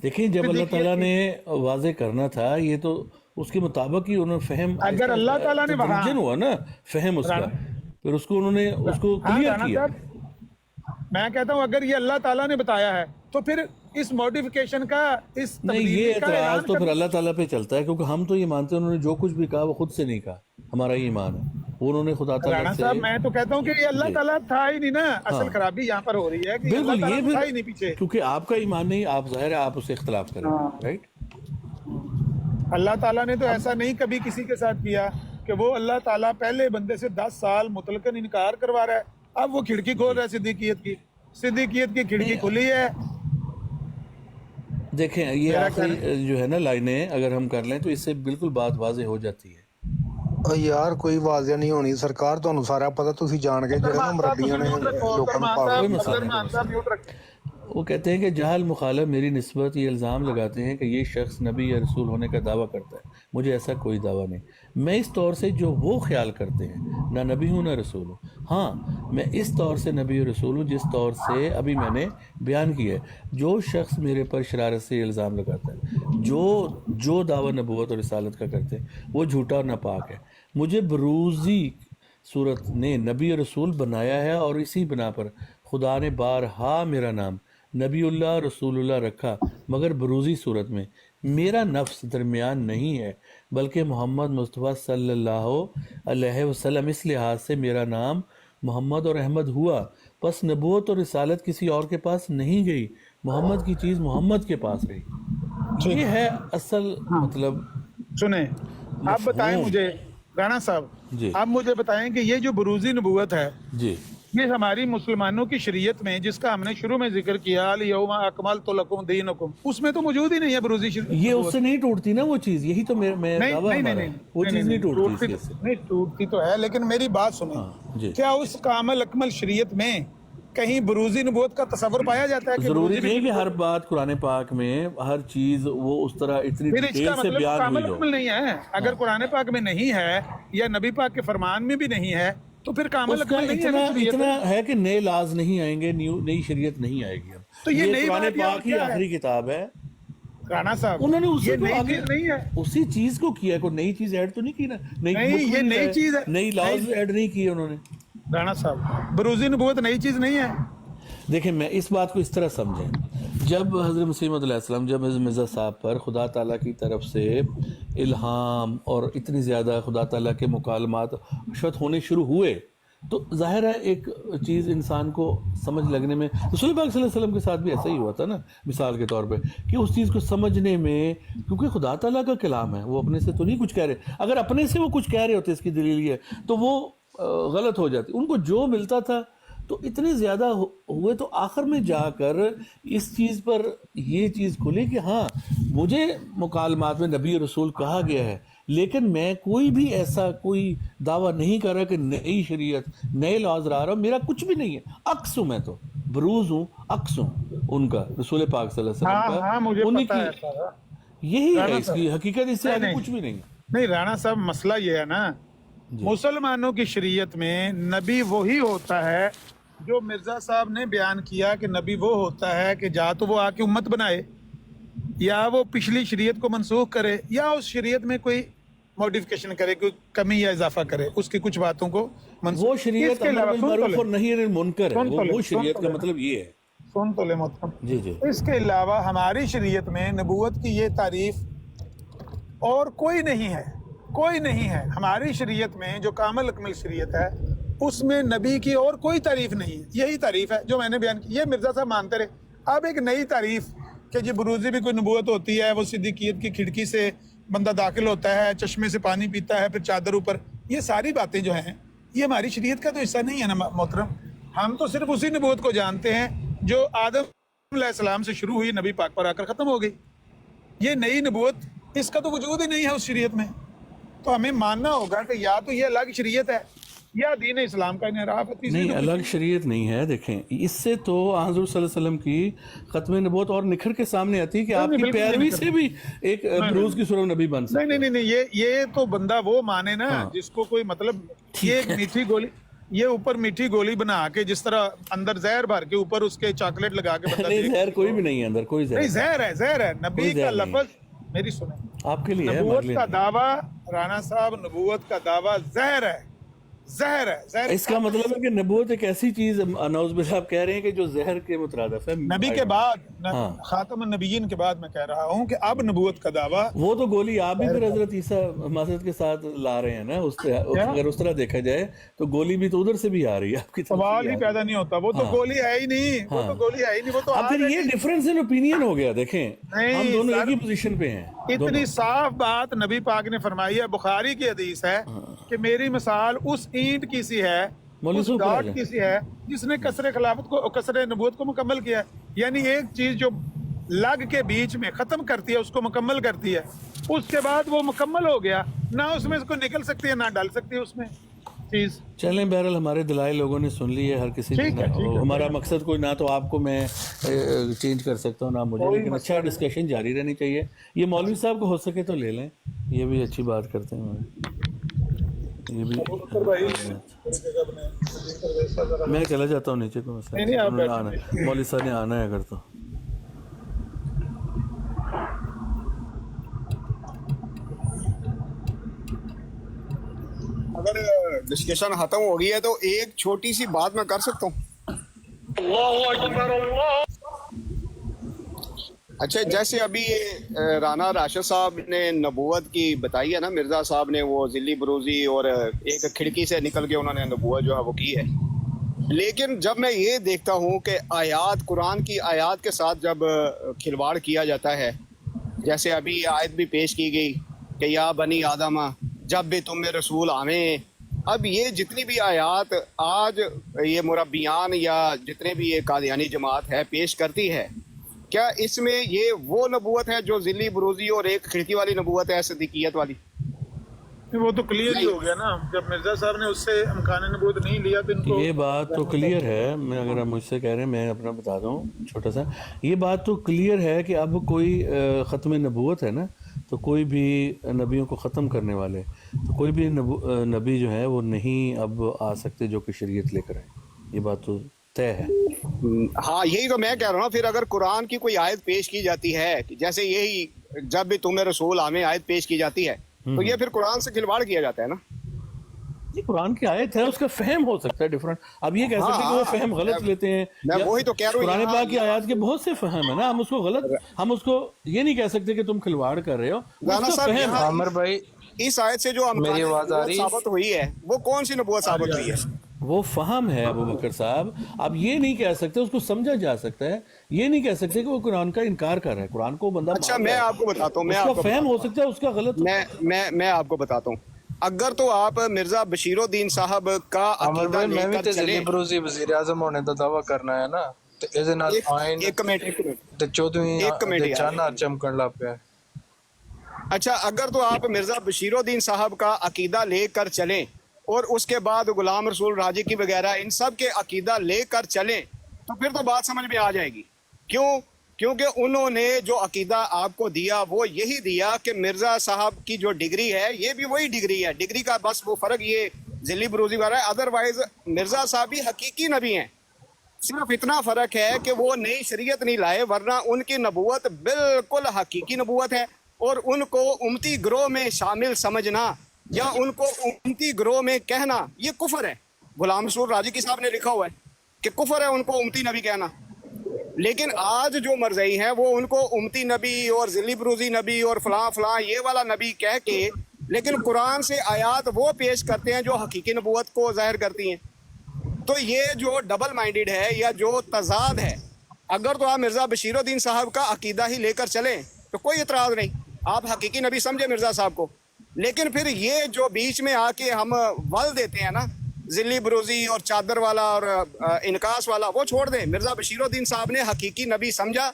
دیکھیں، جب اللہ تعالیٰ نے واضح کرنا تھا یہ تو اس کے مطابق ہی انہوں نے فہم، اگر اللہ تعالیٰ نے وہاں تدریجاً ہوا نا فہم اس کا، پھر اس کو انہوں نے اس کو کلیئر رانا کیا. صاحب، میں کہتا ہوں اگر یہ اللہ تعالیٰ نے بتایا ہے تو پھر اس موڈیفیکیشن کا، اس نہیں، تبدیلی یہ کا اعتراض اعلان تو پھر کرنا. اللہ تعالیٰ پہ چلتا ہے، کیونکہ ہم تو یہ مانتے ہیں انہوں نے جو کچھ بھی کہا وہ خود سے نہیں کہا. ہمارا یہ ایمان ہے وہ انہوں نے خدا تعالیٰ رانا سے. صاحب، میں تو کہتا ہوں کہ یہ اللہ تعالیٰ تھا ہی نہیں نا. اصل خرابی یہاں پر ہو رہی ہے کہ اللہ بالکل، تعالیٰ یہ تو تھا ہی پھر نہیں پیچھے. کیونکہ آپ کا ایمان نہیں، آپ ظاہر ہے آپ اسے اختلاف کریں گے، رائٹ. اللہ تعالیٰ نے تو ایسا نہیں کبھی کسی کے ساتھ کیا کہ وہ اللہ تعالیٰ پہلے بندے سے 10 سال مطلقاً انکار کروا رہا ہے، اب وہ کھڑکی کھول رہا ہے صدیقیت کی کھڑکی کھلی ہے. دیکھیں یہ آخری جو ہے نا لائنیں اگر ہم کر لیں تو اس سے بالکل بات واضح ہو جاتی ہے. یار کوئی واضح نہیں ہونی سرکار، ਤੁਹਾਨੂੰ ਸਾਰਾ ਪਤਾ, ਤੁਸੀਂ ਜਾਣ ਕੇ ਜਿਹੜੇ ਨਾ ਮਰਬੀਆਂ ਨੇ ਲੋਕਾਂ ਨੂੰ ਪਾਗਲ. وہ کہتے ہیں کہ جہل مخالف میری نسبت یہ الزام لگاتے ہیں کہ یہ شخص نبی یا رسول ہونے کا دعویٰ کرتا ہے. مجھے ایسا کوئی دعویٰ نہیں. میں اس طور سے جو وہ خیال کرتے ہیں نہ نبی ہوں نہ رسول ہوں. ہاں، میں اس طور سے نبی و رسول ہوں جس طور سے ابھی میں نے بیان کیا ہے. جو شخص میرے پر شرارت سے یہ الزام لگاتا ہے، جو دعویٰ نبوت اور رسالت کا کرتے ہیں، وہ جھوٹا اور ناپاک ہے. مجھے بروزی صورت نے نبی و رسول بنایا ہے اور اسی بنا پر خدا نے بارہا میرا نام نبی اللہ رسول اللہ رکھا، مگر بروزی صورت میں. میرا نفس درمیان نہیں ہے بلکہ محمد مصطفیٰ صلی اللہ علیہ وسلم، اس لحاظ سے میرا نام محمد اور احمد ہوا. پس نبوت اور رسالت کسی اور کے پاس نہیں گئی محمد کی چیز محمد کے پاس رہی. یہ ہے اصل مطلب. سنیں آپ بتائیں مجھے رانا صاحب, جی آپ مجھے بتائیں کہ یہ جو بروزی نبوت ہے جی یہ ہماری مسلمانوں کی شریعت میں, جس کا ہم نے شروع میں ذکر کیا الیوم اکملت لکم دینکم, اس میں تو موجود ہی نہیں ہے بروزی شریعت. یہ اس سے نہیں ٹوٹتی نا وہ چیز, یہی تو میں دعویٰ ہمارا ہے. وہ چیز نہیں ٹوٹتی اس سے. نہیں ٹوٹتی تو ہے, لیکن میری بات سنیں, جی کیا اس کامل اکمل شریعت میں کہیں بروزی نبوت کا تصور پایا جاتا ہے کہ ضروری بروزی نہیں کہ ہر بات قرآن پاک میں ہر چیز وہ اس طرح اتنی پھر اس ڈیٹیل کا سے مطلب بیان کامل ہوئی ہو. اکمل نہیں ہے. اگر قرآن پاک میں نہیں ہے یا نبی پاک کے فرمان میں بھی نہیں ہے تو پھر کامل اس کا اکمل نہیں ہے. اتنا ہے کہ نئے لاز نہیں آئیں گے, نئی شریعت نہیں آئے گی. تو یہ نئی قرآن بات پاک ہی کیا ہے آخری کتاب ہے. رانا صاحب انہوں نے اسی یہ کو نئی آگے چیز نہیں ہے. اسی چیز کو کیا, کوئی نئی چیز ایڈ تو نہیں کی نا, نہیں یہ نئی چیز ہے. نئی لاز ایڈ نہیں کیے انہوں نے. رانا صاحب بروزی نبوت نئی چیز نہیں ہے. دیکھیں میں اس بات کو اس طرح سمجھیں, جب حضرت مسیح موعود علیہ السلام جب حضرت مرزا صاحب پر خدا تعالیٰ کی طرف سے الہام اور اتنی زیادہ خدا تعالیٰ کے مکالمات شد ہونے شروع ہوئے, تو ظاہر ہے ایک چیز انسان کو سمجھ لگنے میں, رسول پاک صلی اللہ علیہ وسلم کے ساتھ بھی ایسا ہی ہوا تھا نا مثال کے طور پہ, کہ اس چیز کو سمجھنے میں, کیونکہ خدا تعالیٰ کا کلام ہے, وہ اپنے سے تو نہیں کچھ کہہ رہے. اگر اپنے سے وہ کچھ کہہ رہے ہوتے اس کی دلیل یہ ہے تو وہ غلط ہو جاتی. ان کو جو ملتا تھا تو اتنے زیادہ ہوئے, تو آخر میں جا کر اس چیز پر یہ چیز کھلی کہ ہاں مجھے مکالمات میں نبی رسول کہا گیا ہے, لیکن میں کوئی بھی ایسا کوئی دعویٰ نہیں کر رہا کہ نئی شریعت نئے لاز لا رہا ہوں. میرا کچھ بھی نہیں ہے, عکس ہوں, میں تو بروز ہوں, عکس ہوں ان کا, رسول پاک صلی اللہ علیہ وسلم کا. مجھے انہی پتا ہے کی سارا. یہی ہے اس کی حقیقت, اس سے آگے کچھ بھی نہیں. نہیں رانا صاحب مسئلہ یہ ہے نا, مسلمانوں کی شریعت میں نبی وہی ہوتا ہے جو مرزا صاحب نے بیان کیا کہ نبی وہ ہوتا ہے کہ یا تو وہ آ کے امت بنائے, یا وہ پچھلی شریعت کو منسوخ کرے, یا اس شریعت میں کوئی موڈیفکیشن کرے, کوئی کمی یا اضافہ کرے, اس کی کچھ باتوں کو منسوخ. وہ شریعت امر بالمعروف اور نہی عن المنکر ہے, وہ شریعت کا مطلب یہ ہے. سن تو لے محترم, جی جی. اس کے علاوہ ہماری شریعت میں نبوت کی یہ تعریف اور کوئی نہیں ہے, کوئی نہیں ہے. ہماری شریعت میں جو کامل اکمل شریعت ہے اس میں نبی کی اور کوئی تعریف نہیں ہے, یہی تعریف ہے جو میں نے بیان کی. یہ مرزا صاحب مانتے رہے. اب ایک نئی تعریف کہ جی بروزی بھی کوئی نبوت ہوتی ہے, وہ صدیقیت کی کھڑکی سے بندہ داخل ہوتا ہے, چشمے سے پانی پیتا ہے, پھر چادر اوپر, یہ ساری باتیں جو ہیں یہ ہماری شریعت کا تو حصہ نہیں ہے نا محترم. ہم تو صرف اسی نبوت کو جانتے ہیں جو آدم علیہ السلام سے شروع ہوئی, نبی پاک پر آ کر ختم ہو گئی. یہ نئی نبوت اس کا تو وجود ہی نہیں ہے اس شریعت میں. تو ہمیں ماننا ہوگا کہ یا تو یہ الگ شریعت ہے یا دین اسلام کا انحراف ہے. نہیں, الگ شریعت نہیں ہے. دیکھیں اس سے تو حضور صلی اللہ علیہ وسلم کی ختم نبوت اور نکھر کے سامنے آتی ہے کہ آپ کی پیروی سے بھی ایک بروز کی صورت نبی بن سکتا ہے. نہیں, یہ تو بندہ وہ مانے نا جس کو کوئی مطلب, یہ ایک میٹھی گولی, یہ اوپر میٹھی گولی بنا کے جس طرح اندر زہر بھر کے اوپر اس کے چاکلیٹ لگا کے بندہ, نہیں زہر کوئی بھی نہیں ہے اندر, کوئی نہیں زہر ہے, زہر ہے. نبی کا لفظ میری سنیں, آپ کے لیے نبوت کا دعویٰ رانا صاحب, نبوت کا دعویٰ زہر ہے, زہر ہے, زہر. اس کا مطلب ہے کہ نبوت ایک ایسی چیز, نعوذ باللہ آپ کہہ رہے ہیں کہ جو زہر کے مترادف ہے. نبی کے بعد, خاتم النبیین کے بعد میں کہہ رہا ہوں کہ اب نبوت کا دعویٰ, وہ تو گولی آپ بھی پھر حضرت عیسیٰ معصیت کے ساتھ لا رہے ہیں نا. اگر اس طرح دیکھا جائے تو گولی بھی تو ادھر سے بھی آ رہی ہے آپ کی طرف. سوال ہی پیدا نہیں ہوتا, وہ تو گولی ہے ہی نہیں, وہ تو گولی ہے ہی نہیں, وہ تو. اب پھر یہ ڈیفرنس ان اوپینین ہو گیا. دیکھیں ہم دونوں ایک ہی پوزیشن پہ ہیں. اتنی صاف بات نبی پاک نے فرمائی ہے, بخاری کی حدیث ہے کہ میری مثال اس اینٹ کی سی ہے, اس ڈاٹ کی سی ہے جس نے کسر خلافت کو, کسر نبوت کو مکمل کیا ہے. یعنی ایک چیز جو لگ کے بیچ میں ختم کرتی ہے اس کو مکمل کرتی ہے, اس کے بعد وہ مکمل ہو گیا, نہ اس میں اس کو نکل سکتی ہے نہ ڈال سکتی ہے اس میں چیز. چلیں بہرحال ہمارے دلائل لوگوں نے سن لی ہے, ہر کسی نے. ہمارا مقصد کوئی نہ تو آپ کو میں چینج کر سکتا ہوں نہ مجھے, لیکن اچھا ڈسکشن جاری رہنی چاہیے. یہ مولوی صاحب کو ہو سکے تو لے لیں, یہ بھی اچھی بات کرتے ہیں. یہ بھی میں چلا جاتا ہوں نیچے کو, مولوی صاحب نے آنا ہے اگر تو. اگر ڈسکشن ختم ہو گئی ہے تو ایک چھوٹی سی بات میں کر سکتا ہوں. اچھا, جیسے ابھی رانا راشد صاحب نے نبوت کی بتائی ہے نا, مرزا صاحب نے وہ ذلی بروزی اور ایک کھڑکی سے نکل کے انہوں نے نبوت جو ہے وہ کی ہے. لیکن جب میں یہ دیکھتا ہوں کہ آیات، قرآن کی آیات کے ساتھ جب کھلواڑ کیا جاتا ہے، جیسے ابھی یہ آیت بھی پیش کی گئی کہ یا بنی آدم جب بھی تم میں رسول آویں، اب یہ جتنی بھی آیات آج یہ مربیان یا جتنے بھی یہ قادیانی جماعت ہے پیش کرتی ہے، کیا اس میں یہ وہ نبوت ہے جو ذلی بروزی اور ایک کھڑکی والی نبوت ہے، صدیقیت والی؟ وہ تو کلیئر ہی ہو گیا نا، جب مرزا صاحب نے اس سے امکان نبوت نہیں لیا تو ان کو یہ بات تو کلیئر ہے، میں اگر آپ مجھ سے کہہ رہے ہیں میں اپنا بتا دوں چھوٹا سا، یہ بات تو کلیئر ہے کہ اب کوئی ختم نبوت ہے نا، تو کوئی بھی نبیوں کو ختم کرنے والے، تو کوئی بھی نبی جو ہے وہ نہیں اب آ سکتے جو کہ شریعت لے کر آئے، یہ بات تو طے ہے۔ ہاں یہی تو میں کہہ رہا ہوں، پھر اگر قرآن کی کوئی آیت پیش کی جاتی ہے، جیسے یہی جب بھی تمہیں رسول آمیں آیت پیش کی جاتی ہے، تو یہ پھر قرآن سے کھلواڑ کیا جاتا ہے نا۔ یہ قرآن کی آیت ہے، اس کا فہم ہو سکتا ہے ڈیفرنٹ، اب یہ کہہ سکتے ہیں کہ وہ فہم غلط لیتے ہیں، میں وہی تو کہہ رہا ہوں، قرآن پاک کی آیات کے بہت سے فہم ہے نا، ہم اس کو غلط، ہم اس کو یہ نہیں کہہ سکتے کہ تم کھلواڑ کر رہے ہو، رانا اس کا صاحب فہم یہاں عامر بھائی اس آیت سے جو میری آواز آ نبوت رہی؟ ثابت ہوئی ہے وہ کون سی نبوت ثابت ہوئی ہے؟ وہ فہم ہے ابو بکر صاحب، اب یہ نہیں کہہ سکتے، اس کو سمجھا جا سکتا ہے، یہ نہیں کہہ سکتے کہ وہ قرآن کا انکار کر رہا ہے، قرآن کو بندہ اچھا مان میں رہا ہے، آپ کو بتاتا ہوں، اس کا فہم ہو سکتا ہے، اس کا غلط میں آپ کو بتاتا ہوں، اگر تو آپ مرزا بشیر الدین صاحب کا عامر عقیدہ بھائی لے میں بھی کر تے ذلی چلیں، بروزی وزیر اعظم ہونے دا دعویٰ کرنا ہے نا، تے ایدے نال آئین ایک منٹ تے 14ویں ایک منٹ دے یار، چانا چمکن لگ پیا۔ اچھا اگر تو آپ مرزا بشیر الدین صاحب کا عقیدہ لے کر چلیں اور اس کے بعد غلام رسول راجی کی وغیرہ ان سب کے عقیدہ لے کر چلیں تو پھر تو بات سمجھ میں آ جائے گی، کیونکہ انہوں نے جو عقیدہ آپ کو دیا وہ یہی دیا کہ مرزا صاحب کی جو ڈگری ہے یہ بھی وہی ڈگری ہے، ڈگری کا بس وہ فرق یہ ذلی بروزی والا ہے، ادروائز مرزا صاحب بھی حقیقی نبی ہیں، صرف اتنا فرق ہے کہ وہ نئی شریعت نہیں لائے، ورنہ ان کی نبوت بالکل حقیقی نبوت ہے، اور ان کو امتی گروہ میں شامل سمجھنا یا ان کو امتی گروہ میں کہنا یہ کفر ہے۔ غلام رسول راجی کی صاحب نے لکھا ہوا ہے کہ کفر ہے ان کو امتی نبی کہنا، لیکن آج جو مرزئی ہیں وہ ان کو امتی نبی اور ذلی بروزی نبی اور فلاں فلاں یہ والا نبی کہہ کے، لیکن قرآن سے آیات وہ پیش کرتے ہیں جو حقیقی نبوت کو ظاہر کرتی ہیں۔ تو یہ جو ڈبل مائنڈڈ ہے یا جو تضاد ہے، اگر تو آپ مرزا بشیر الدین صاحب کا عقیدہ ہی لے کر چلیں تو کوئی اعتراض نہیں، آپ حقیقی نبی سمجھے مرزا صاحب کو، لیکن پھر یہ جو بیچ میں آ کے ہم ول دیتے ہیں نا، ذلی بروزی اور چادر والا اور انکاس والا، وہ چھوڑ دیں۔ مرزا بشیر الدین صاحب نے حقیقی نبی سمجھا،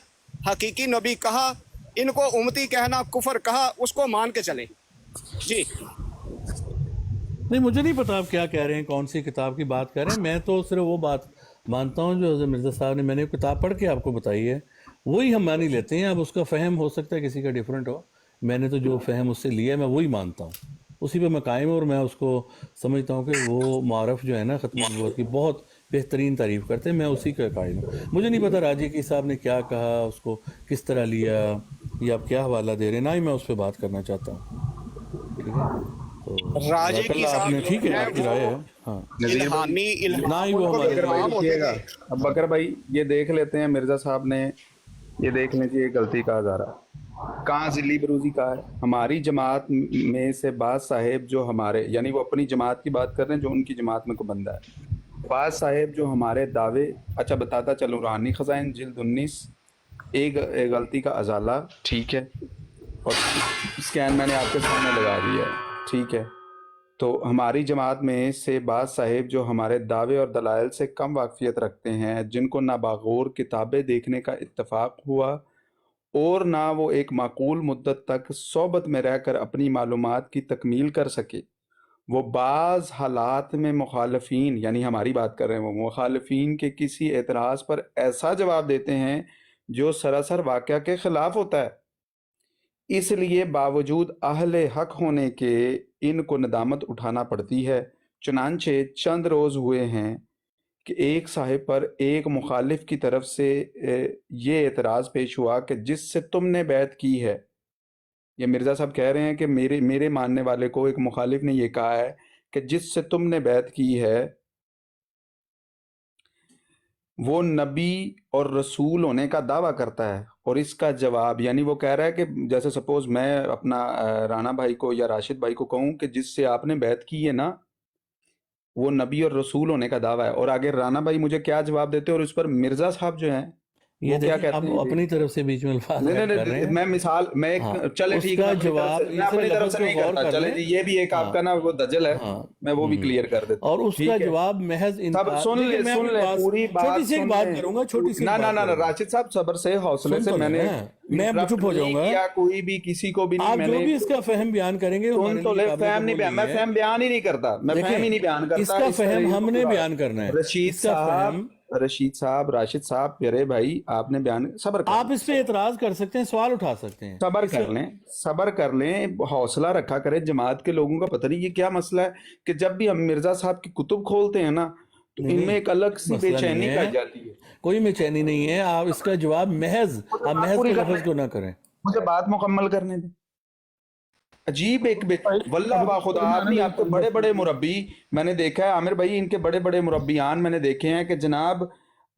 حقیقی نبی کہا، ان کو امتی کہنا کفر کہا، اس کو مان کے چلیں۔ جی نہیں، مجھے نہیں پتا آپ کیا کہہ رہے ہیں، کون سی کتاب کی بات کر رہے ہیں، میں تو صرف وہ بات مانتا ہوں جو حضرت مرزا صاحب نے، میں نے کتاب پڑھ کے آپ کو بتائی ہے، وہی ہم مان ہی لیتے ہیں، اب اس کا فہم ہو سکتا ہے کسی کا ڈیفرنٹ ہو، میں نے تو جو فہم اس سے لیا ہے میں وہی مانتا ہوں، اسی پہ میں قائم ہوں، اور میں اس کو سمجھتا ہوں کہ وہ معرف جو ہے نا ختم نبوت کی بہت بہترین تعریف کرتے ہیں، میں اسی کا قائل ہوں۔ مجھے نہیں پتا راجی کی صاحب نے کیا کہا، اس کو کس طرح لیا، یا آپ کیا حوالہ دے رہے ہیں، نہ ہی میں اس پہ بات کرنا چاہتا ہوں، ٹھیک ہے؟ تو راجے جزاک کی اللہ، آپ صاحب نے ٹھیک ہے، جو آپ کی رائے ہے، ہاں، الہامی نہ ہی وہ ان کو ہمارے الہام ہوتے دیکھیے گا تھے۔ اب بکر بھائی یہ دیکھ لیتے ہیں، مرزا صاحب نے یہ دیکھ لیں کہ یہ غلطی کا ہزارہ کہاں ذلی بروزی کا ہے۔ ہماری جماعت میں سے بعض صاحب جو ہمارے، یعنی وہ اپنی جماعت کی بات کر رہے ہیں جو ان کی جماعت میں کو بندہ ہے، بعض صاحب جو ہمارے دعوے، اچھا بتاتا چلوں، روحانی خزائن جلد 19 ایک غلطی کا ازالہ، ٹھیک ہے، اور اسکین میں نے آپ کے سامنے لگا دیا ہے، ٹھیک ہے۔ تو ہماری جماعت میں سے بعض صاحب جو ہمارے دعوے اور دلائل سے کم واقفیت رکھتے ہیں، جن کو نہ باغور کتابیں دیکھنے کا اتفاق ہوا اور نہ وہ ایک معقول مدت تک صحبت میں رہ کر اپنی معلومات کی تکمیل کر سکے، وہ بعض حالات میں مخالفین، یعنی ہماری بات کر رہے ہیں، وہ مخالفین کے کسی اعتراض پر ایسا جواب دیتے ہیں جو سراسر واقعہ کے خلاف ہوتا ہے۔ اس لیے باوجود اہل حق ہونے کے ان کو ندامت اٹھانا پڑتی ہے۔ چنانچہ چند روز ہوئے ہیں کہ ایک صاحب پر ایک مخالف کی طرف سے یہ اعتراض پیش ہوا کہ جس سے تم نے بیعت کی ہے، یہ مرزا صاحب کہہ رہے ہیں کہ میرے ماننے والے کو ایک مخالف نے یہ کہا ہے کہ جس سے تم نے بیعت کی ہے وہ نبی اور رسول ہونے کا دعویٰ کرتا ہے، اور اس کا جواب، یعنی وہ کہہ رہا ہے کہ جیسے سپوز میں اپنا رانا بھائی کو یا راشد بھائی کو کہوں کہ جس سے آپ نے بیعت کی ہے نا، وہ نبی اور رسول ہونے کا دعویٰ ہے. اور آگے رانا بھائی مجھے کیا جواب دیتے ہیں اور اس پر مرزا صاحب جو ہیں یہ وہ کیا دیکھیں کہتے آپ ہیں. اپنی طرف سے بیچ میں الفاظ نہیں ایڈ نہیں کر رہے نہیں، ہیں. میں مثال میں ہاں چلے اس ٹھیک کا ہے، جواب میں اپنی طرف سے نہیں غور کرتا. کر چلے لیں. جی یہ بھی ایک آپ ہاں کا نا وہ دجل ہے، ہاں میں وہ بھی کلیئر کر دیتا اور ہوں. اس کا ٹھیک ہے، جواب محض سب انکار. سن دیکھیں لیں میں سن اپنی لیں بات پوری چھوٹی بات سی ایک سن بات لیں. کروں گا، چھوٹی سی نہ ایک نہ بات نہ کروں گا. راشد صاحب صبر سے حوصلے سن سے تو میں لیں نے نا، میں انٹرپٹ چپ ہو نہیں جاؤں گا. کیا کوئی بھی کسی کو بھی نہیں. آپ میں جو نے بھی اس کا فہم بیان کریں گے وہ سن ہمارے تو لیے لے قابل فہم نہیں قبول بیان، میں نہیں ہے. فہم بیان ہی نہیں کرتا، میں فہم ہی نہیں بیان دیکھیں اس کرتا. کا اس فہم طرح ہم نے بیان کرنا ہے. رشید اس کا صاحب فہم راشد صاحب پیارے بھائی آپ نے بیان صبر کر آپ لیں اس پہ اعتراض کر سکتے ہیں، سوال اٹھا سکتے ہیں. صبر اس کر کا لیں صبر کر لیں، حوصلہ رکھا کریں. جماعت کے لوگوں کا پتہ نہیں یہ کیا مسئلہ ہے کہ جب بھی ہم مرزا صاحب کی کتب کھولتے ہیں نا تو نہیں ان میں نہیں ایک الگ سی بے مسئلہ نہیں چینی ہے، پائی جاتی ہے. کوئی بے چینی نہیں ہے. آپ اس کا جواب محض، مجھے آپ بات محض پوری کے کرنے لفظ کو نہ کریں. مجھے بات مکمل کرنے دیں. عجیب ایک واللہ با خدا آپ نہیں، آپ کے بڑے بڑے مربی میں نے دیکھا ہے عامر بھائی، ان کے بڑے بڑے مربیان میں نے دیکھے ہیں کہ جناب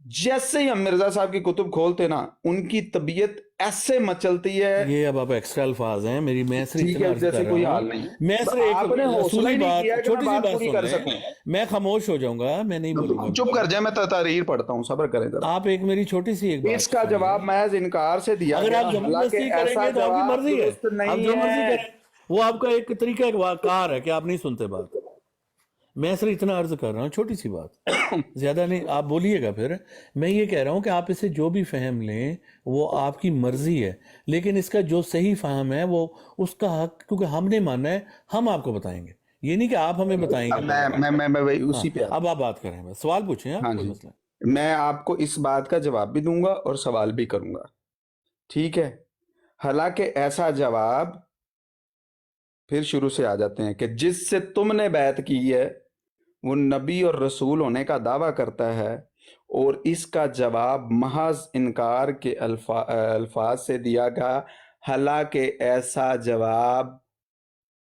جیسے ہی ہم مرزا صاحب کی کتب کھولتے نا ان کی طبیعت ایسے مچلتی ہے. یہ اب آپ ایکسٹرا الفاظ ہیں، میں صرف ٹھیک اتنا ہے عرض جیسے کر رہا کوئی ہوں. حال نہیں ہے. میں صرف ایک آپ نے حوصلہ اصولی ہی نہیں بات، کیا کہ میں چھوٹی سی بات بات پوری سن کر لیں. سکوں. میں خاموش ہو جاؤں گا، میں نہیں بولوں گا. چپ کر جائے، میں تحریر پڑھتا ہوں، صبر کریں ذرا. آپ ایک میری چھوٹی سی ایک بات اس کا سنیں. جواب محض انکار سے دیا اگر گیا، آپ حالانکہ زبردستی کریں ایسا گے تو آپ کی جواب مرضی ہے، درست آپ نہیں جو مرضی ہے. کریں. وہ آپ کا ایک طریقہ کار ہے کہ آپ نہیں سنتے بات. میں صرف اتنا عرض کر رہا ہوں، چھوٹی سی بات، زیادہ نہیں. آپ بولیے گا پھر. میں یہ کہہ رہا ہوں کہ آپ اسے جو بھی فہم لیں وہ آپ کی مرضی ہے، لیکن اس کا جو صحیح فہم ہے وہ اس کا حق، کیونکہ ہم نے ماننا ہے، ہم آپ کو بتائیں گے. یہ نہیں کہ آپ ہمیں بتائیں گے. میں وہی ہاں اسی پہ اب آپ بات کریں، بس سوال پوچھیں آپ، ہاں کوئی جی، مسئلہ نہیں. میں آپ کو اس بات کا جواب بھی دوں گا اور سوال بھی کروں گا، ٹھیک ہے. حالانکہ ایسا جواب پھر شروع سے آ جاتے ہیں کہ جس سے تم نے بیعت کی ہے وہ نبی اور رسول ہونے کا دعویٰ کرتا ہے، اور اس کا جواب محض انکار کے الفاظ سے دیا گیا. حالانکہ ایسا جواب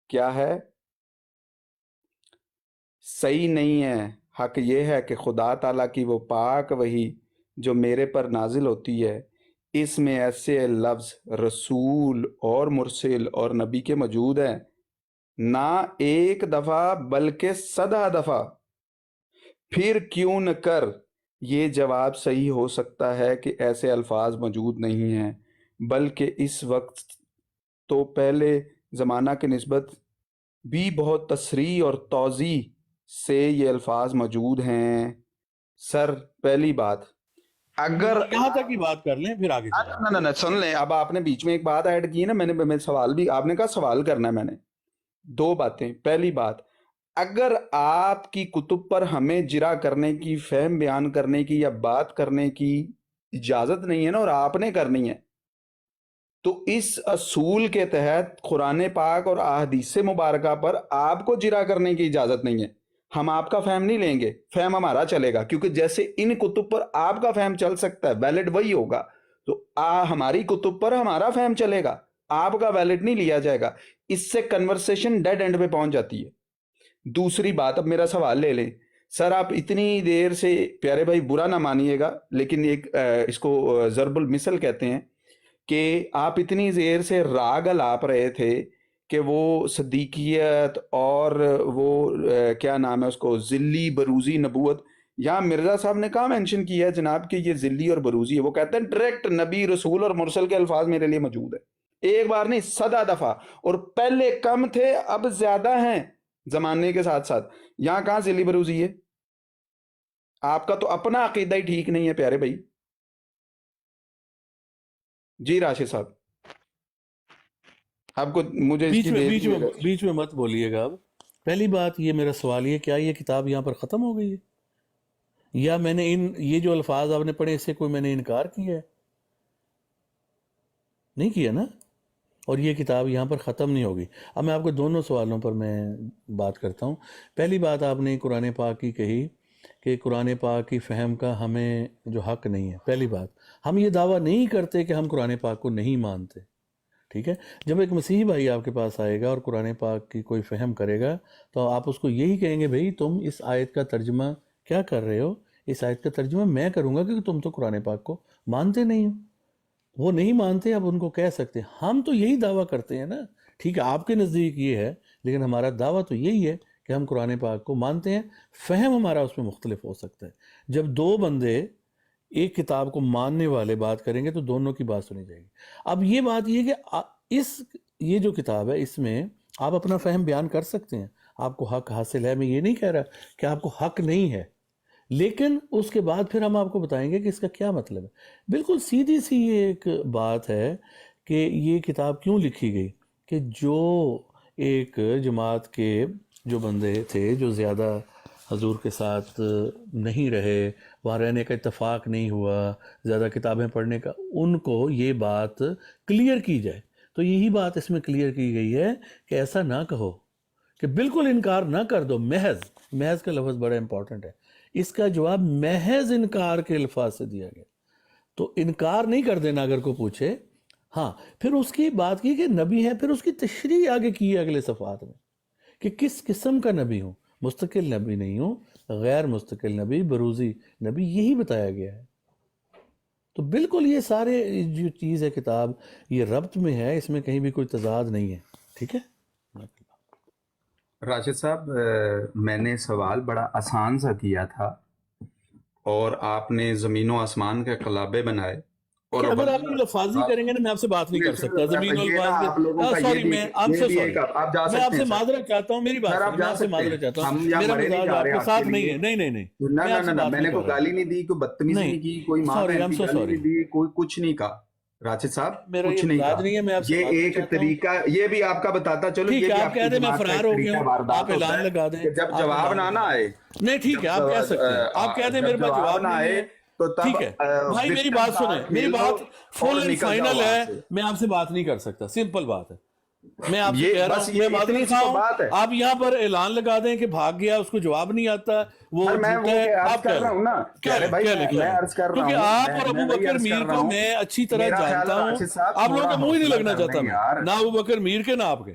کیا ہے؟ صحیح نہیں ہے. حق یہ ہے کہ خدا تعالیٰ کی وہ پاک وحی جو میرے پر نازل ہوتی ہے، اس میں ایسے لفظ رسول اور مرسل اور نبی کے موجود ہیں، نہ ایک دفعہ بلکہ 100 دفعہ. پھر کیوں نہ کر یہ جواب صحیح ہو سکتا ہے کہ ایسے الفاظ موجود نہیں ہیں، بلکہ اس وقت تو پہلے زمانہ کے نسبت بھی بہت تصریح اور توضیح سے یہ الفاظ موجود ہیں. سر پہلی بات، اگر یہاں تک کی بات کر لیں پھر آگے چلیں. نہ سن لیں. اب آپ نے بیچ میں ایک بات ایڈ کی نا، میں سوال بھی، آپ نے کہا سوال کرنا ہے. میں نے دو باتیں. پہلی بات، اگر آپ کی کتب پر ہمیں جرا کرنے کی، فہم بیان کرنے کی یا بات کرنے کی اجازت نہیں ہے نا، اور آپ نے کرنی ہے، تو اس اصول کے تحت قرآن پاک اور احادیث مبارکہ پر آپ کو جرا کرنے کی اجازت نہیں ہے. ہم آپ کا فہم نہیں لیں گے، فہم ہمارا چلے گا، کیونکہ جیسے ان کتب پر آپ کا فہم چل سکتا ہے، ویلڈ وہی ہوگا. تو ہماری کتب پر ہمارا فہم چلے گا، آپ کا ویلڈ نہیں لیا جائے گا. اس سے کنورسیشن ڈیڈ اینڈ پہ پہنچ جاتی ہے. دوسری بات، اب میرا سوال لے لیں. سر آپ اتنی دیر سے، پیارے بھائی برا نہ مانیے گا، لیکن ایک اس کو ضرب المثل کہتے ہیں، کہ آپ اتنی دیر سے راگ الاپ رہے تھے کہ وہ صدیقیت اور وہ کیا نام ہے اس کو، ذلی بروزی نبوت. یہاں مرزا صاحب نے کہاں مینشن کیا ہے جناب کہ یہ ذلی اور بروزی ہے؟ وہ کہتے ہیں ڈائریکٹ نبی رسول اور مرسل کے الفاظ میرے لیے موجود ہے. ایک بار نہیں، 100 دفعہ. اور پہلے کم تھے، اب زیادہ ہیں زمانے کے ساتھ ساتھ. یہاں کہاں ذلی بروزی ہے؟ آپ کا تو اپنا عقیدہ ہی ٹھیک نہیں ہے پیارے بھائی. جی راشد صاحب، آپ کو مجھے اس کی دے دیجیے گا. بیچ میں مت بولیے گا. اب پہلی بات یہ میرا سوال یہ، کیا یہ کتاب یہاں پر ختم ہو گئی ہے، یا میں نے یہ جو الفاظ آپ نے پڑھے اس سے کوئی میں نے انکار کیا ہے؟ نہیں کیا نا. اور یہ کتاب یہاں پر ختم نہیں ہوگی. اب میں آپ کو دونوں سوالوں پر میں بات کرتا ہوں. پہلی بات آپ نے قرآن پاک کی کہی کہ قرآن پاک کی فہم کا ہمیں جو حق نہیں ہے. پہلی بات، ہم یہ دعویٰ نہیں کرتے کہ ہم قرآن پاک کو نہیں مانتے، ٹھیک ہے. جب ایک مسیحی بھائی آپ کے پاس آئے گا اور قرآن پاک کی کوئی فہم کرے گا تو آپ اس کو یہی کہیں گے، بھئی تم اس آیت کا ترجمہ کیا کر رہے ہو؟ اس آیت کا ترجمہ میں کروں گا، کیونکہ تم تو قرآن پاک کو مانتے نہیں ہو. وہ نہیں مانتے، اب ان کو کہہ سکتے ہیں. ہم تو یہی دعویٰ کرتے ہیں نا، ٹھیک ہے آپ کے نزدیک یہ ہے، لیکن ہمارا دعویٰ تو یہی ہے کہ ہم قرآن پاک کو مانتے ہیں، فہم ہمارا اس میں مختلف ہو سکتا ہے۔ جب دو بندے ایک کتاب کو ماننے والے بات کریں گے تو دونوں کی بات سنی جائے گی۔ اب یہ بات یہ کہ یہ جو کتاب ہے اس میں آپ اپنا فہم بیان کر سکتے ہیں، آپ کو حق حاصل ہے، میں یہ نہیں کہہ رہا کہ آپ کو حق نہیں ہے، لیکن اس کے بعد پھر ہم آپ کو بتائیں گے کہ اس کا کیا مطلب ہے۔ بالکل سیدھی سی یہ ایک بات ہے کہ یہ کتاب کیوں لکھی گئی، کہ جو ایک جماعت کے جو بندے تھے جو زیادہ حضور کے ساتھ نہیں رہے، وہاں رہنے کا اتفاق نہیں ہوا، زیادہ کتابیں پڑھنے کا، ان کو یہ بات کلیئر کی جائے۔ تو یہی بات اس میں کلیئر کی گئی ہے کہ ایسا نہ کہو، کہ بالکل انکار نہ کر دو، محض کا لفظ بڑا امپورٹنٹ ہے، اس کا جواب محض انکار کے الفاظ سے دیا گیا۔ تو انکار نہیں کر دینا اگر کوئی پوچھے۔ ہاں پھر اس کی بات کی کہ نبی ہے، پھر اس کی تشریح آگے کی ہے اگلے صفحات میں کہ کس قسم کا نبی ہوں، مستقل نبی نہیں ہوں، غیر مستقل نبی، بروزی نبی، یہی بتایا گیا ہے۔ تو بالکل یہ سارے جو چیز ہے کتاب یہ ربط میں ہے، اس میں کہیں بھی کوئی تضاد نہیں ہے، ٹھیک ہے۔ راشد صاحب میں نے سوال بڑا آسان سا کیا تھا اور آپ نے زمین و آسمان کے قلابے بنائے، اور اگر آپ یہ لفاظی کریں گے نا میں آپ سے بات نہیں کر سکتا، زمین و آسمان، سوری میں آپ سے معذرت چاہتا ہوں، میری بات میں آپ سے معذرت چاہتا ہوں، میرا مزاج آپ کے ساتھ نہیں ہے، نہیں میں نے کوئی گالی نہیں دی، کوئی بدتمیزی نہیں کی، کوئی ماں بہن کی گالی نہیں دی، کوئی کچھ نہیں کہا راشد صاحب، کچھ نہیں کہا۔ یہ ایک طریقہ، یہ بھی آپ کا بتاتا چلو، یہ بھی آپ کہہ دیں میں فرار ہو گیا ہوں، آپ اعلان لگا دیں، جب جواب نہ آئے، نہیں ٹھیک ہے آپ کہہ سکتے ہیں، آپ کہہ دیں میرے پاس جواب نہ آئے تو ٹھیک ہے بھائی، میری بات سنیں، میری بات فل اینڈ فائنل ہے، میں آپ سے بات نہیں کر سکتا، سمپل بات ہے، میں آپ سے کہہ رہا ہوں، میں معذرت خواہ ہوں، آپ یہاں پر اعلان لگا دیں کہ بھاگ گیا، اس کو جواب نہیں آتا، وہ جھوٹا ہے، آپ کہہ رہے ہیں، کیونکہ آپ اور ابو بکر میر کو میں اچھی طرح جانتا ہوں، آپ لوگوں کا منہ ہی نہیں لگنا چاہتا میں، نہ ابو بکر میر کے نہ آپ کے۔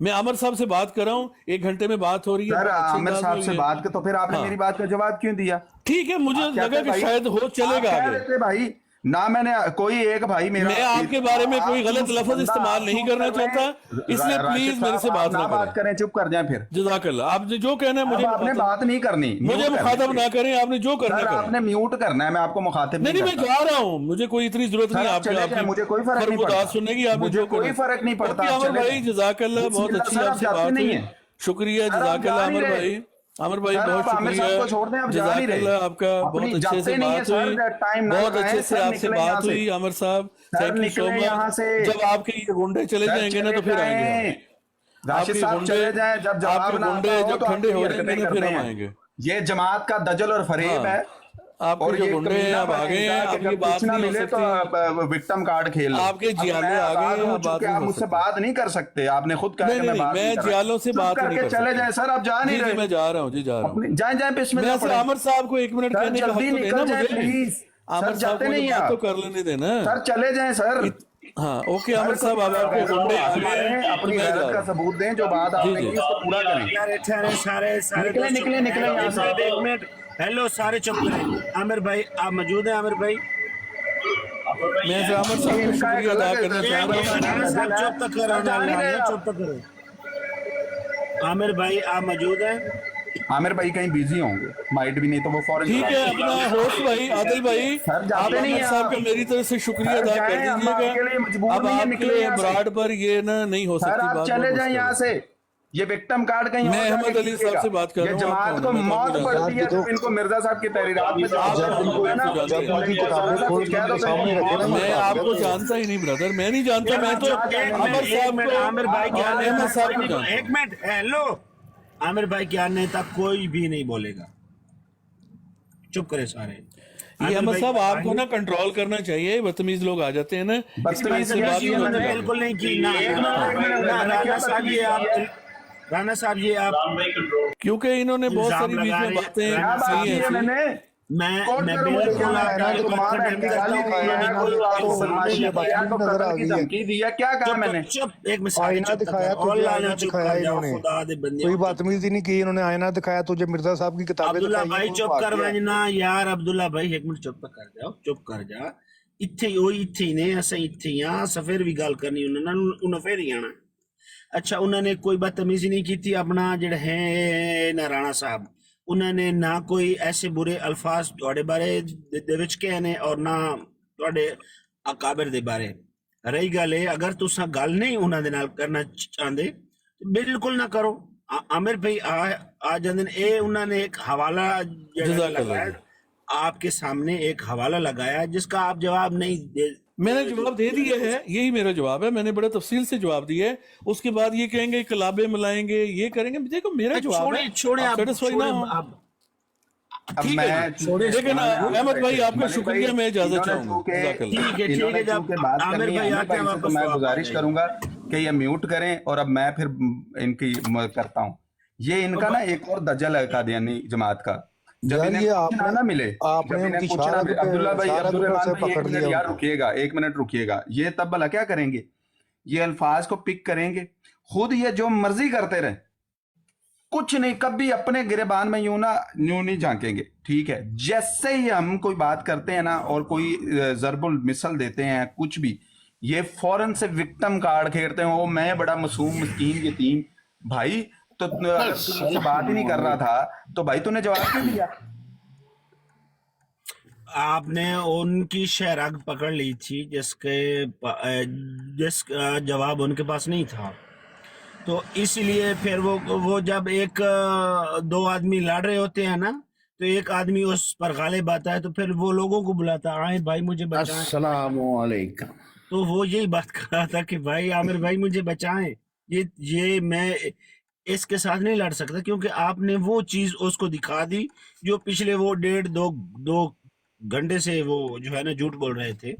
میں عامر صاحب سے بات کر رہا ہوں، 1 گھنٹے میں بات ہو رہی ہے، عامر صاحب سے بات کر تو پھر آپ نے میری بات کا جواب کیوں دیا؟ ٹھیک ہے، مجھے لگا کہ شاید ہو چلے گا آگے بھائی، نہ میں نے کوئی ایک بھائی میرا، میں آپ کے بارے میں کوئی غلط لفظ استعمال نہیں کرنا چاہتا، اس لیے پلیز میرے سے بات نہ کریں، چپ کر جائیں پھر۔ جزاک اللہ، آپ نے جو کہنا ہے مجھے آپ نے بات نہیں کرنی، مجھے مخاطب نہ کریں، آپ نے جو کرنا ہے آپ نے میوٹ کرنا ہے، میں آپ کو مخاطب نہیں، میں جا رہا ہوں، مجھے کوئی اتنی ضرورت نہیں آپ کی مجھے کوئی فرق نہیں پڑتا سننے کی، آپ نے جو کوئی فرق نہیں پڑتا۔ عامر بھائی جزاک اللہ، بہت اچھی آپ سے بات ہوئی، شکریہ، جزاک اللہ عامر بھائی، عامر بھائی بہت شکریہ، جزاک اللہ، آپ کا بہت اچھے سے بات ہوئی، بہت اچھے سے آپ سے بات ہوئی عامر صاحب، تھینک یو سو مچ۔ جب آپ کے یہ گنڈے چلے جائیں گے نا تو پھر آئیں گے، آپ کے گنڈے جب ٹھنڈے ہو جائیں گے نا پھر ہم آئیں گے۔ یہ جماعت کا دجل اور فریب ہے، آپ کے جو گنڈے ہیں آپ آگے ہیں، آپ کی بات نہیں ہو سکتی، وکٹم کارڈ کھیل آپ کے جیالے آگے ہیں، آپ بات آپ مجھ سے بات نہیں کر سکتے، آپ نے خود کہا کہ میں بات نہیں کر رہا، جیالوں سے بات نہیں کر سکتا۔ چلے جائیں سر، آپ جا نہیں رہے، میں جا رہا ہوں، جی جا رہا ہوں، جائیں بسم اللہ میں عامر صاحب کو 1 منٹ کہنے کا حق تو دینا مجھے، عامر صاحب کو مجھے بات تو کر لینے دینا، سر چلے جائیں سر۔ ہاں اوکے عامر صاحب، آپ کے گنڈے آگے ہیں، اپنی غیرت کا ثبوت دیں، جو بات آپ نے کی اس کو پورا کریں۔ نکلے یہاں سے، 1 منٹ، ہیلو سارے چپ کریں، عامر بھائی آپ موجود ہیں؟ عامر بھائی میں عامر صاحب کا شکریہ ادا کرنا چاہ رہا ہوں، چپ تک کرو، عامر بھائی آپ موجود ہیں؟ عامر بھائی کہیں بیزی ہوں گے، مائٹ بھی نہیں تو وہ فوراً ٹھیک ہے، اپنا ہوسٹ بھائی عادل بھائی، آپ عامر صاحب کا میری طرف سے شکریہ ادا کر دیجیے گا، اب آپ کے براڈ پر یہ نہیں ہو سکتی بات، چلے جائیں یہاں سے، یہ وکٹم کارڈ کہیں میں احمد علی صاحب سے بات کر رہا ہوں، یہ جماعت کو موت پڑتی ہے جب ان کو مرزا صاحب کی تحریرات میں میں آپ کو جانتا ہی نہیں برادر، میں نہیں جانتا، میں تو عامر صاحب کو، عامر بھائی کیا احمد صاحب کو جانتا ہوں۔ 1 منٹ، ہیلو عامر بھائی کیا نہیں تھا، کوئی بھی نہیں بولے گا، چپ کرے سارے۔ یہ احمد صاحب آپ کو نا کنٹرول کرنا چاہیے، بدتمیز لوگ آ جاتے ہیں نا، بالکل نہیں کی، رانا صاحب یہ آپ، کیونکہ انہوں نے بہت ساری بیچ میں باتیں صحیح ہیں، کوئی باتمیزی نہیں کی انہوں نے، آئینہ دکھایا تجھے، مرزا صاحب کی کتابیں عبداللہ بھائی چپ کر بجنا یار، عبداللہ بھائی 1 منٹ چپ کر جاؤ، چپ کر جا، اتھے ہی ہوئی اتھے ہی نے، اسا اتھے ہی ہاں، سفیر بھی گال کرنی انہوں نے پھر ہی آنا، اچھا انہوں نے کوئی بدتمیزی نہیں کی تھی اپنا جڑے ہیں نا رانا صاحب انہوں نے نہ کوئی ایسے برے الفاظ تواڈے بارے دے وچ کہنے اور نہ تواڈے اکابر دے بارے رہی گل ہے اگر تساں گل نہیں انہوں دے نال کرنا چاہندے تو بالکل نہ کرو عامر بھائی آ جاندن اے انہوں نے ایک حوالہ جزاک اللہ لگایا جی۔ آپ کے سامنے ایک حوالہ لگایا جس کا آپ جواب نہیں دے میں نے جواب دے دیا ہے، یہی میرا جواب ہے، میں نے بڑے تفصیل سے جواب دیا ہے۔ اس کے بعد یہ کہیں گے کلابے ملائیں گے، یہ کریں گے، دیکھو میرا جواب ہے، چھوڑیں آپ سیٹسفائی نہ ہوں اب ٹھیک میں ہے جی، لیکن احمد بھائی آپ کا شکریہ، میں اجازت چاہوں گا، جزاک اللہ۔ ٹھیک ہے جب بات عامر کرنی ہے بھائی عامر آتے ہیں بھائی سے تو واپس میں تو آپ آ گزارش جائیں۔ کروں گا کہ یہ میوٹ کریں اور اب میں پھر ان کی کرتا ہوں۔ یہ ان کا نا ایک اور دجل ہے قادیانی جماعت کا، جب یار انہیں یہ کچھ نہ ملے، آپ جب نے ان انہیں کی کچھ نہ ملے، عبداللہ بھائی شارہ عبد الرحمان سے بھائی پکڑ ایک لیا منٹ یار ان کو۔ رکیے گا، ایک منٹ رکیے گا، یہ تب بھلا کیا کریں گے؟ یہ الفاظ کو پک کریں گے، خود یہ جو مرضی کرتے رہے، کچھ نہیں، کبھی اپنے گریبان میں یوں نہیں جھانکیں گے، ٹھیک ہے؟ جیسے ہی ہم کوئی بات کرتے ہیں نا اور کوئی ضرب المثل دیتے ہیں کچھ بھی، یہ فوراً سے وکٹم کارڈ کھیلتے ہیں، وہ میں بڑا معصوم مسکین یتیم۔ بھائی تو اگر تو مجھ سے بات ہی نہیں کر رہا تھا تو بھائی تو نے جواب کیوں دیا؟ آپ نے ان کی شہرگ پکڑ لی تھی جس کا جواب ان کے پاس نہیں تھا، تو اس لیے پھر وہ جب ایک دو آدمی لڑ رہے ہوتے ہیں نا تو ایک آدمی اس پر غالب آتا ہے تو پھر وہ لوگوں کو بلاتا آئیں بھائی مجھے بچائیں۔ السلام علیکم۔ تو وہ یہی بات کر رہا تھا کہ بھائی عامر بھائی مجھے بچائیں، یہ میں اس کے ساتھ نہیں لڑ سکتا کیونکہ آپ نے وہ چیز اس کو دکھا دی جو پچھلے وہ 1.5-2 گھنٹے سے وہ جو ہے نا جھوٹ بول رہے تھے۔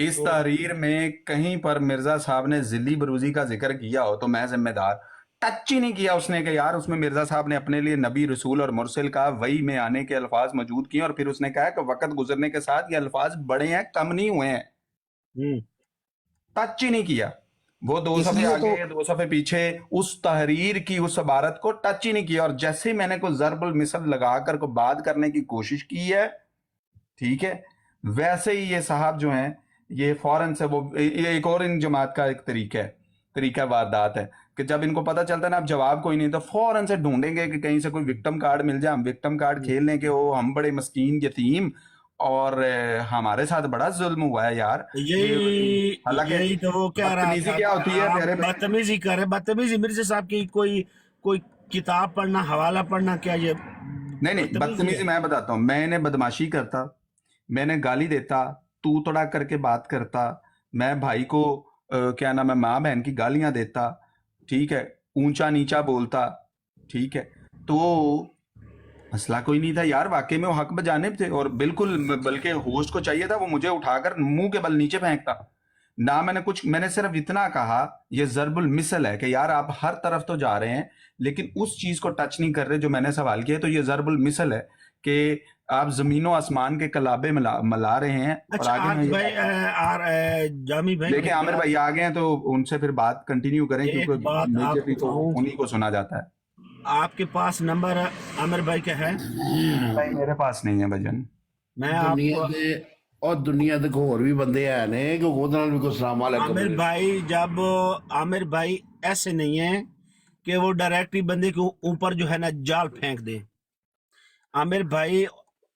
اس تحریر میں کہیں پر مرزا صاحب نے ذلی بروزی کا ذکر کیا ہو تو میں ذمہ دار، ٹچ ہی نہیں کیا اس نے کہ یار اس میں مرزا صاحب نے اپنے لیے نبی رسول اور مرسل کا وحی میں آنے کے الفاظ موجود کیے اور پھر اس نے کہا کہ وقت گزرنے کے ساتھ یہ الفاظ بڑے ہیں، کم نہیں ہوئے ہیں، ٹچ ہی نہیں کیا۔ وہ 2 صفحے آگے 2 صفحے پیچھے اس تحریر کی اس عبارت کو ٹچ ہی نہیں کیا، اور جیسے ہی میں نے کوئی ضرب المثل لگا کر کو بات کرنے کی کوشش کی ہے، ٹھیک ہے، ویسے ہی یہ صاحب جو ہیں یہ فوراً سے وہ ایک اور ان جماعت کا ایک طریقہ واردات ہے کہ جب ان کو پتہ چلتا ہے نا اب جواب کوئی نہیں تو فوراً سے ڈھونڈیں گے کہ کہیں سے کوئی وکٹم کارڈ مل جائے، ہم وکٹم کارڈ کھیل لیں کہ وہ ہم بڑے مسکین یتیم اور ہمارے ساتھ بڑا ظلم ہوا ہے یار۔ یہی تو وہ کہہ رہا بدتمیزی تھا کیا ہوتی ہے آپ پیارے بھائی؟ بدتمیزی کر رہے، بدتمیزی مرزا صاحب کی کوئی کتاب پڑھنا، حوالہ پڑھنا، کیا یہ نہیں بدتمیزی میں بتاتا ہوں، میں نے بدماشی کرتا، میں نے گالی دیتا، تو توڑا کر کے بات کرتا، میں بھائی کو کیا نام ہے ماں بہن کی گالیاں دیتا، ٹھیک ہے، اونچا نیچا بولتا، ٹھیک ہے، تو مسئلہ کوئی نہیں تھا یار، واقعی میں وہ حق بجانب تھے اور بالکل، بلکہ ہوسٹ کو چاہیے تھا وہ مجھے اٹھا کر منہ کے بل نیچے پھینکتا نہ، میں نے صرف اتنا کہا یہ ضرب المثل ہے کہ یار آپ ہر طرف تو جا رہے ہیں لیکن اس چیز کو ٹچ نہیں کر رہے جو میں نے سوال کیا، تو یہ ضرب المثل ہے کہ آپ زمین و آسمان کے کلابے ملا رہے ہیں۔ اور آگے جامی بھائی دیکھیں عامر بھائی آگے ہیں تو ان سے پھر بات کنٹینیو کریں کیونکہ میجرلی تو انہی کو سنا جاتا ہے۔ آپ کے پاس نمبر عامر بھائی کا ہے؟ نہیں میرے پاس نہیں ہے بھجن۔ میں آپ کو اور دنیا دے کو اور بھی بندے ہیں نے کہ وہ دنال بھی کو السلام علیکم۔ عامر بھائی جب عامر بھائی ایسے نہیں ہیں کہ وہ ڈائریکٹلی بندے کے اوپر جو ہے نا جال پھینک دے، عامر بھائی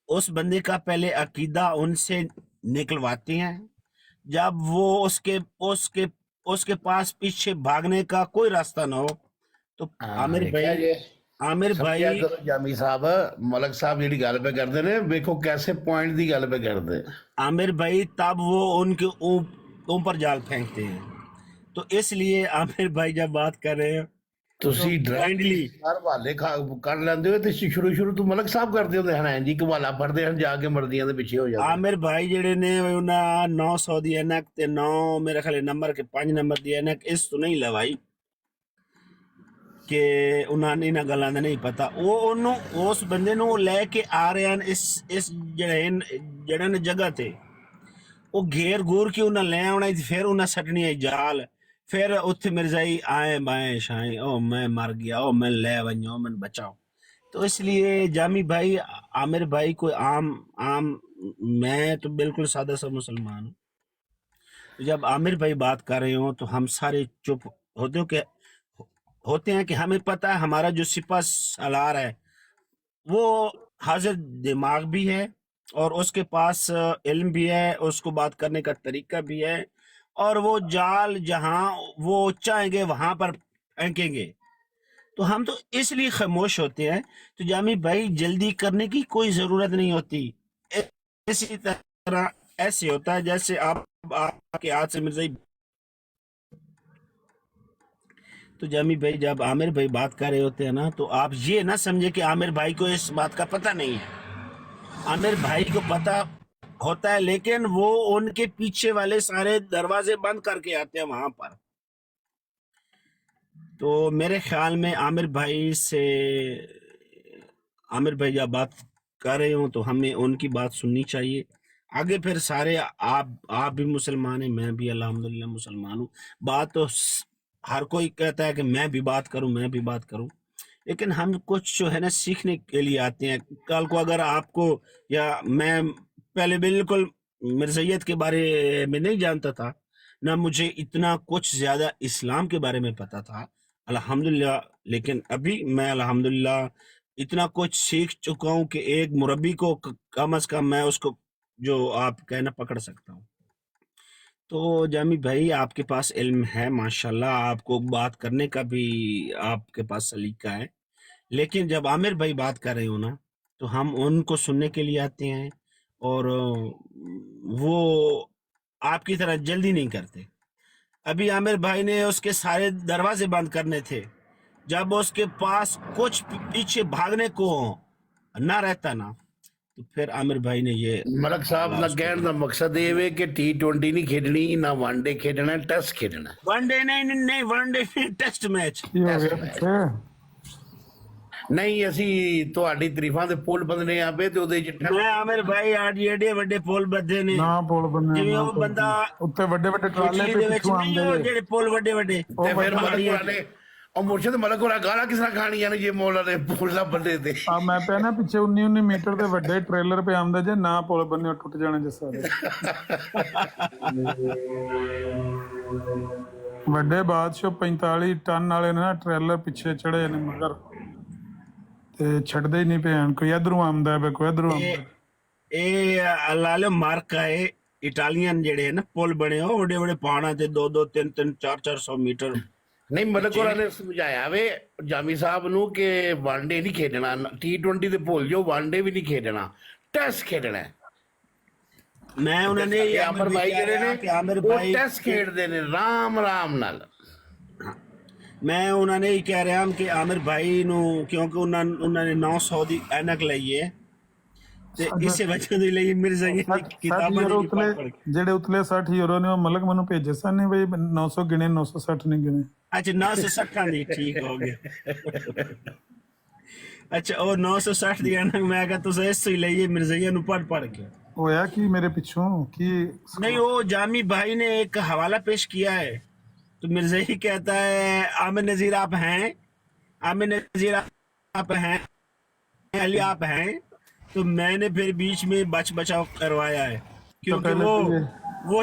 اس بندے کا پہلے عقیدہ ان سے نکلواتے ہیں، جب وہ اس کے پاس پیچھے بھاگنے کا کوئی راستہ نہ ہو تو عامر بھائی جامی صاحب ملک صاحب جیڑی گل پہ کرتے ہیں دیکھو کیسے پوائنٹ دی گل پہ کرتے ہیں عامر بھائی، تب وہ ان کے اوپر جال پھینکتے ہیں، تو اس لیے عامر بھائی جب بات کر رہے ہیں تسی ڈرائنڈلی حوالے کر لیندے ہو تے شروع تو ملک صاحب کرتے ہوندے ہیں جی کہ حوالہ پڑھتے ہیں جا کے مردیاں دے پیچھے ہو جاتے ہیں۔ عامر بھائی جڑے نے انہاں 900 دی اینک تے 9 میرے خیال نمبر کے 5 نمبر دی اینک اس تو نہیں لوائی کہ انہاں نے انہاں گلاں دا نہیں پتا، وہ انہوں اس بندے نو لے کے آ رہے ہیں اس جڑے نے جگہ تے وہ گھیر گور کے انہاں لے آنا پھر انہاں سٹنی ہے جال، پھر اتھے مرزائی آئیں بائیں شائیں او میں مر گیا او میں لے ونجو میں بچاؤ۔ تو اس لیے جامی بھائی عامر بھائی کوئی عام میں تو بالکل سادہ سا مسلمان ہوں، جب عامر بھائی بات کر رہے ہوں تو ہم سارے چپ ہوتے ہیں کہ ہمیں پتہ ہے ہمارا جو سپہ سالار ہے وہ حاضر دماغ بھی ہے اور اس کے پاس علم بھی ہے، اس کو بات کرنے کا طریقہ بھی ہے، اور وہ جال جہاں وہ چاہیں گے وہاں پر پھینکیں گے. تو ہم تو اس لیے خاموش ہوتے ہیں. تو جامی بھائی جلدی کرنے کی کوئی ضرورت نہیں ہوتی. اسی طرح ایسے ہوتا ہے جیسے آپ کے ہاتھ سے مرزائی. تو جامی بھائی جب عامر بھائی بات کر رہے ہوتے ہیں نا تو آپ یہ نہ سمجھے کہ عامر بھائی کو اس بات کا پتہ نہیں ہے. عامر بھائی کو پتہ ہوتا ہے، لیکن وہ ان کے پیچھے والے سارے دروازے بند کر کے آتے ہیں وہاں پر. تو میرے خیال میں عامر بھائی جب بات کر رہے ہوں تو ہمیں ان کی بات سننی چاہیے. آگے پھر سارے آپ بھی مسلمان ہیں، میں بھی الحمدللہ مسلمان ہوں. بات تو ہر کوئی کہتا ہے کہ میں بھی بات کروں، لیکن ہم کچھ جو ہے نا سیکھنے کے لیے آتے ہیں. کل کو اگر آپ کو یا میں پہلے بالکل مرزیت کے بارے میں نہیں جانتا تھا، نہ مجھے اتنا کچھ زیادہ اسلام کے بارے میں پتا تھا الحمدللہ، لیکن ابھی میں الحمدللہ اتنا کچھ سیکھ چکا ہوں کہ ایک مربی کو کم از کم میں اس کو جو آپ کہنا پکڑ سکتا ہوں. تو جامی بھائی آپ کے پاس علم ہے ماشاءاللہ، آپ کو بات کرنے کا بھی آپ کے پاس سلیقہ ہے، لیکن جب عامر بھائی بات کر رہے ہو نا تو ہم ان کو سننے کے لیے آتے ہیں، اور وہ آپ کی طرح جلدی نہیں کرتے. ابھی عامر بھائی نے اس کے سارے دروازے بند کرنے تھے، جب اس کے پاس کچھ پیچھے بھاگنے کو نہ رہتا نا تو پھر عامر بھائی نے یہ ملک صاحب نہ کہنے دا مقصد یہ ہے کہ T20 نہیں کھیڈنی، نہ ون ڈے کھیڈنا، ٹیسٹ کھیڈنا. ون ڈے نہیں ون ڈے ٹیسٹ میچ. نہیں اسی تہاڈی تعریفاں دے پول بندنے آ پے تے اودے وچ میں عامر بھائی آج ایڈے وڈے پول بدھے نے ਨਾ ਪੁਲ ਬੰਨੇ ਜਿਵੇਂ ਨਾ ਉਹ ਬੰਦਾ ਉੱਤੇ ਵੱਡੇ ਵੱਡੇ ਟਰਾਲੇ ਇਟਲੀ ਤੇ ਦੇ ਵਿੱਚ ਪਿੱਛੋਂ ਨਹੀਂ ਆਉਂਦੇ ਉਹ ਜੇ ਜਿਹੜੇ ਪੁਲ ਵੱਡੇ ਵੱਡੇ ਤੇ ਫਿਰ ਮਲਕ ਹੋਰਾਂ ਨੇ ਉਹ ਮੁਰਸ਼ਦ ਮਲਕ ਹੋਰਾਂ ਗਾਲਾਂ ਕਿਸ ਤਰ੍ਹਾਂ ਖਾਣੀਆਂ ਨੇ ਜੇ ਮੌਲਾ ਨੇ ਪੁੱਲਾ ਬੰਦੇ ਤੇ ਆ ਮੈਂ ਪਿਆ ਨਾ ਪਿੱਛੇ 19 ਮੀਟਰ ਦੇ ਵੱਡੇ ਟ੍ਰੇਲਰ ਪੇ ਆਉਂਦੇ ਜੇ ਨਾ ਪੁਲ ਬੰਨੇ ਟੁੱਟ ਜਾਣੇ ਜੇ ਸਾਰੇ ਵੱਡੇ ਬਾਦਸ਼ਾਹ 45 ਟਨ ਵਾਲੇ ਨੇ ਨਾ ਟ੍ਰੇਲਰ ਪਿੱਛੇ ਚੜੇ ਨੇ ਮਗਰ ਤੇ ਛੱਡਦੇ ਹੀ ਨਹੀਂ ਪੈਣ, ਕੋਈ ਇਧਰੋਂ ਆਉਂਦਾ ਹੈ ਕੋਈ ਇਧਰੋਂ ਆਉਂਦਾ. ਇਹ ਲਾਲੇ ਮਾਰਕਾ ਹੈ ਇਟਾਲੀਅਨ ਜਿਹੜੇ ਹੈ ਨਾ ਪੁਲ ਬਣੇ ਹੋ ਵੱਡੇ ਵੱਡੇ ਪਹਾੜਾਂ ਤੇ 2-2 3-3 400 ਮੀਟਰ. ਨਹੀਂ ਮਲਕ ਹੋਰਾਂ ਨੇ ਸਮਝਾਇਆ ਵੇ ਜਾਮੀ ਸਾਹਿਬ ਨੂੰ ਕਿ ਵਨ ਡੇ ਨਹੀਂ ਖੇਡਣਾ, T20 ਤੇ ਭੁੱਲ ਜਾਓ, ਵਨ ਡੇ ਵੀ ਨਹੀਂ ਖੇਡਣਾ, ਟੈਸਟ ਖੇਡਣਾ. ਮੈਂ ਉਹਨਾਂ ਨੇ ਆਮਰ ਭਾਈ ਜਿਹੜੇ ਨੇ ਉਹ ਟੈਸਟ ਖੇਡਦੇ ਨੇ ਰਾਮ ਨਾਲ. ਮੈਂ ਉਹਨਾਂ ਨੇ ਹੀ ਕਹਿ ਰਿਹਾ ਕਿ ਆਮਿਰ ਭਾਈ ਨੂੰ ਕਿਉਂਕਿ ਉਹਨਾਂ ਨੇ 900 ਦੀ ਐਨਕ ਲਈ ਹੈ ਤੇ ਇਸੇ ਵਜ੍ਹਾ ਦੇ ਲਈ ਮਿਰਜ਼ਾ ਦੀ ਕਿਤਾਬਾਂ ਦੀ ਪੜ੍ਹ ਕੇ ਜਿਹੜੇ ਉਤਲੇ 60 ਯੂਰੋ ਨੇ ਉਹ ਮਲਕ ਮੈਨੂੰ ਭੇਜੇ ਸਨ ਨਹੀਂ ਬਈ 900 ਗਿਣੇ 960 ਨਹੀਂ ਗਿਣੇ. ਅੱਛਾ 960 ਦੀ ਠੀਕ ਹੋ ਗਿਆ. ਅੱਛਾ ਉਹ 960 ਦੀ ਐਨਕ ਮੈਂ ਕਿਹਾ ਤੁਸੀਂ ਇਸ ਹੀ ਲਈਏ ਮਿਰਜ਼ਾ ਨੂੰ ਪੜ੍ਹ ਕੇ. ਹੋਇਆ ਕੀ ਮੇਰੇ ਪਿੱਛੋਂ ਕੀ نہیں وہ جامی بھائی نے ایک حوالہ پیش کیا ہے تو مرزا ہی کہتا ہے عامر نذیر آپ ہیں، عامر نذیر آپ ہیں، علی آپ ہیں. تو میں نے پھر بیچ میں بچاؤ کروایا ہے کیونکہ وہ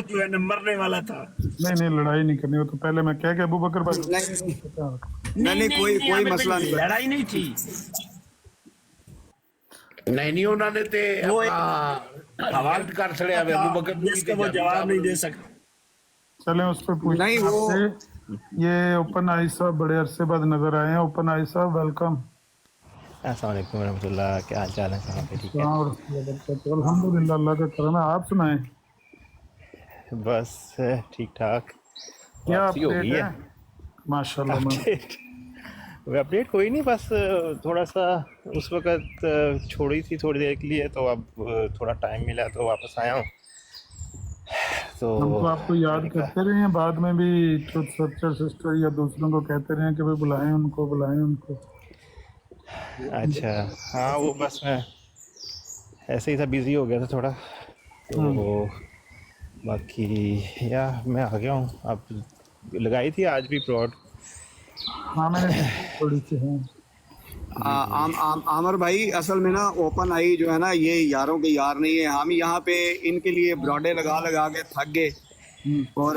جو ہے نا مرنے والا تھا. نہیں لڑائی نہیں کرنی، وہ تو پہلے میں کہہ کے ابو بکر بھائی نہیں کوئی مسئلہ نہیں، لڑائی نہیں تھی. نہیں انہوں نے تے حوالت کر چھڑیا ابو بکر جس کا وہ جواب نہیں دے سکتا. چلیں اس پہ پوچھیں آپ سے. یہ اوپن آئی صاحب بڑے عرصے بعد نظر آئے ہیں. اوپن آئی صاحب ویلکم. السلام علیکم ورحمۃ اللہ، کیا حال چال ہے صاحب؟ ٹھیک ہے الحمدللہ، اللہ کا کرم ہے. آپ سنائیں. بس ٹھیک ٹھاک. کیا اپڈیٹ ہے؟ ماشاءاللہ اپڈیٹ کوئی نہیں، بس تھوڑا سا اس وقت چھوڑی تھی تھوڑی دیر کے لیے، تو اب تھوڑا ٹائم ملا تو واپس آیا ہوں. تو ہم تو آپ کو یاد کرتے رہے ہیں، بعد میں بھی سسٹر یا دوسروں کو کہتے رہے ہیں کہ بلائیں ان کو. اچھا ہاں، وہ بس میں ایسے ہی تھا، بیزی ہو گیا تھا تھوڑا. تو باقی میں آ گیا ہوں. اب لگائی تھی آج بھی پلاٹ. ہاں میں نے تھوڑی سی ہیں. عامر بھائی اصل میں نا اوپن آئی جو ہے نا یہ یاروں کے یار نہیں ہے. ہم یہاں پہ ان کے لیے براڈے لگا کے تھک گئے اور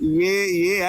یہ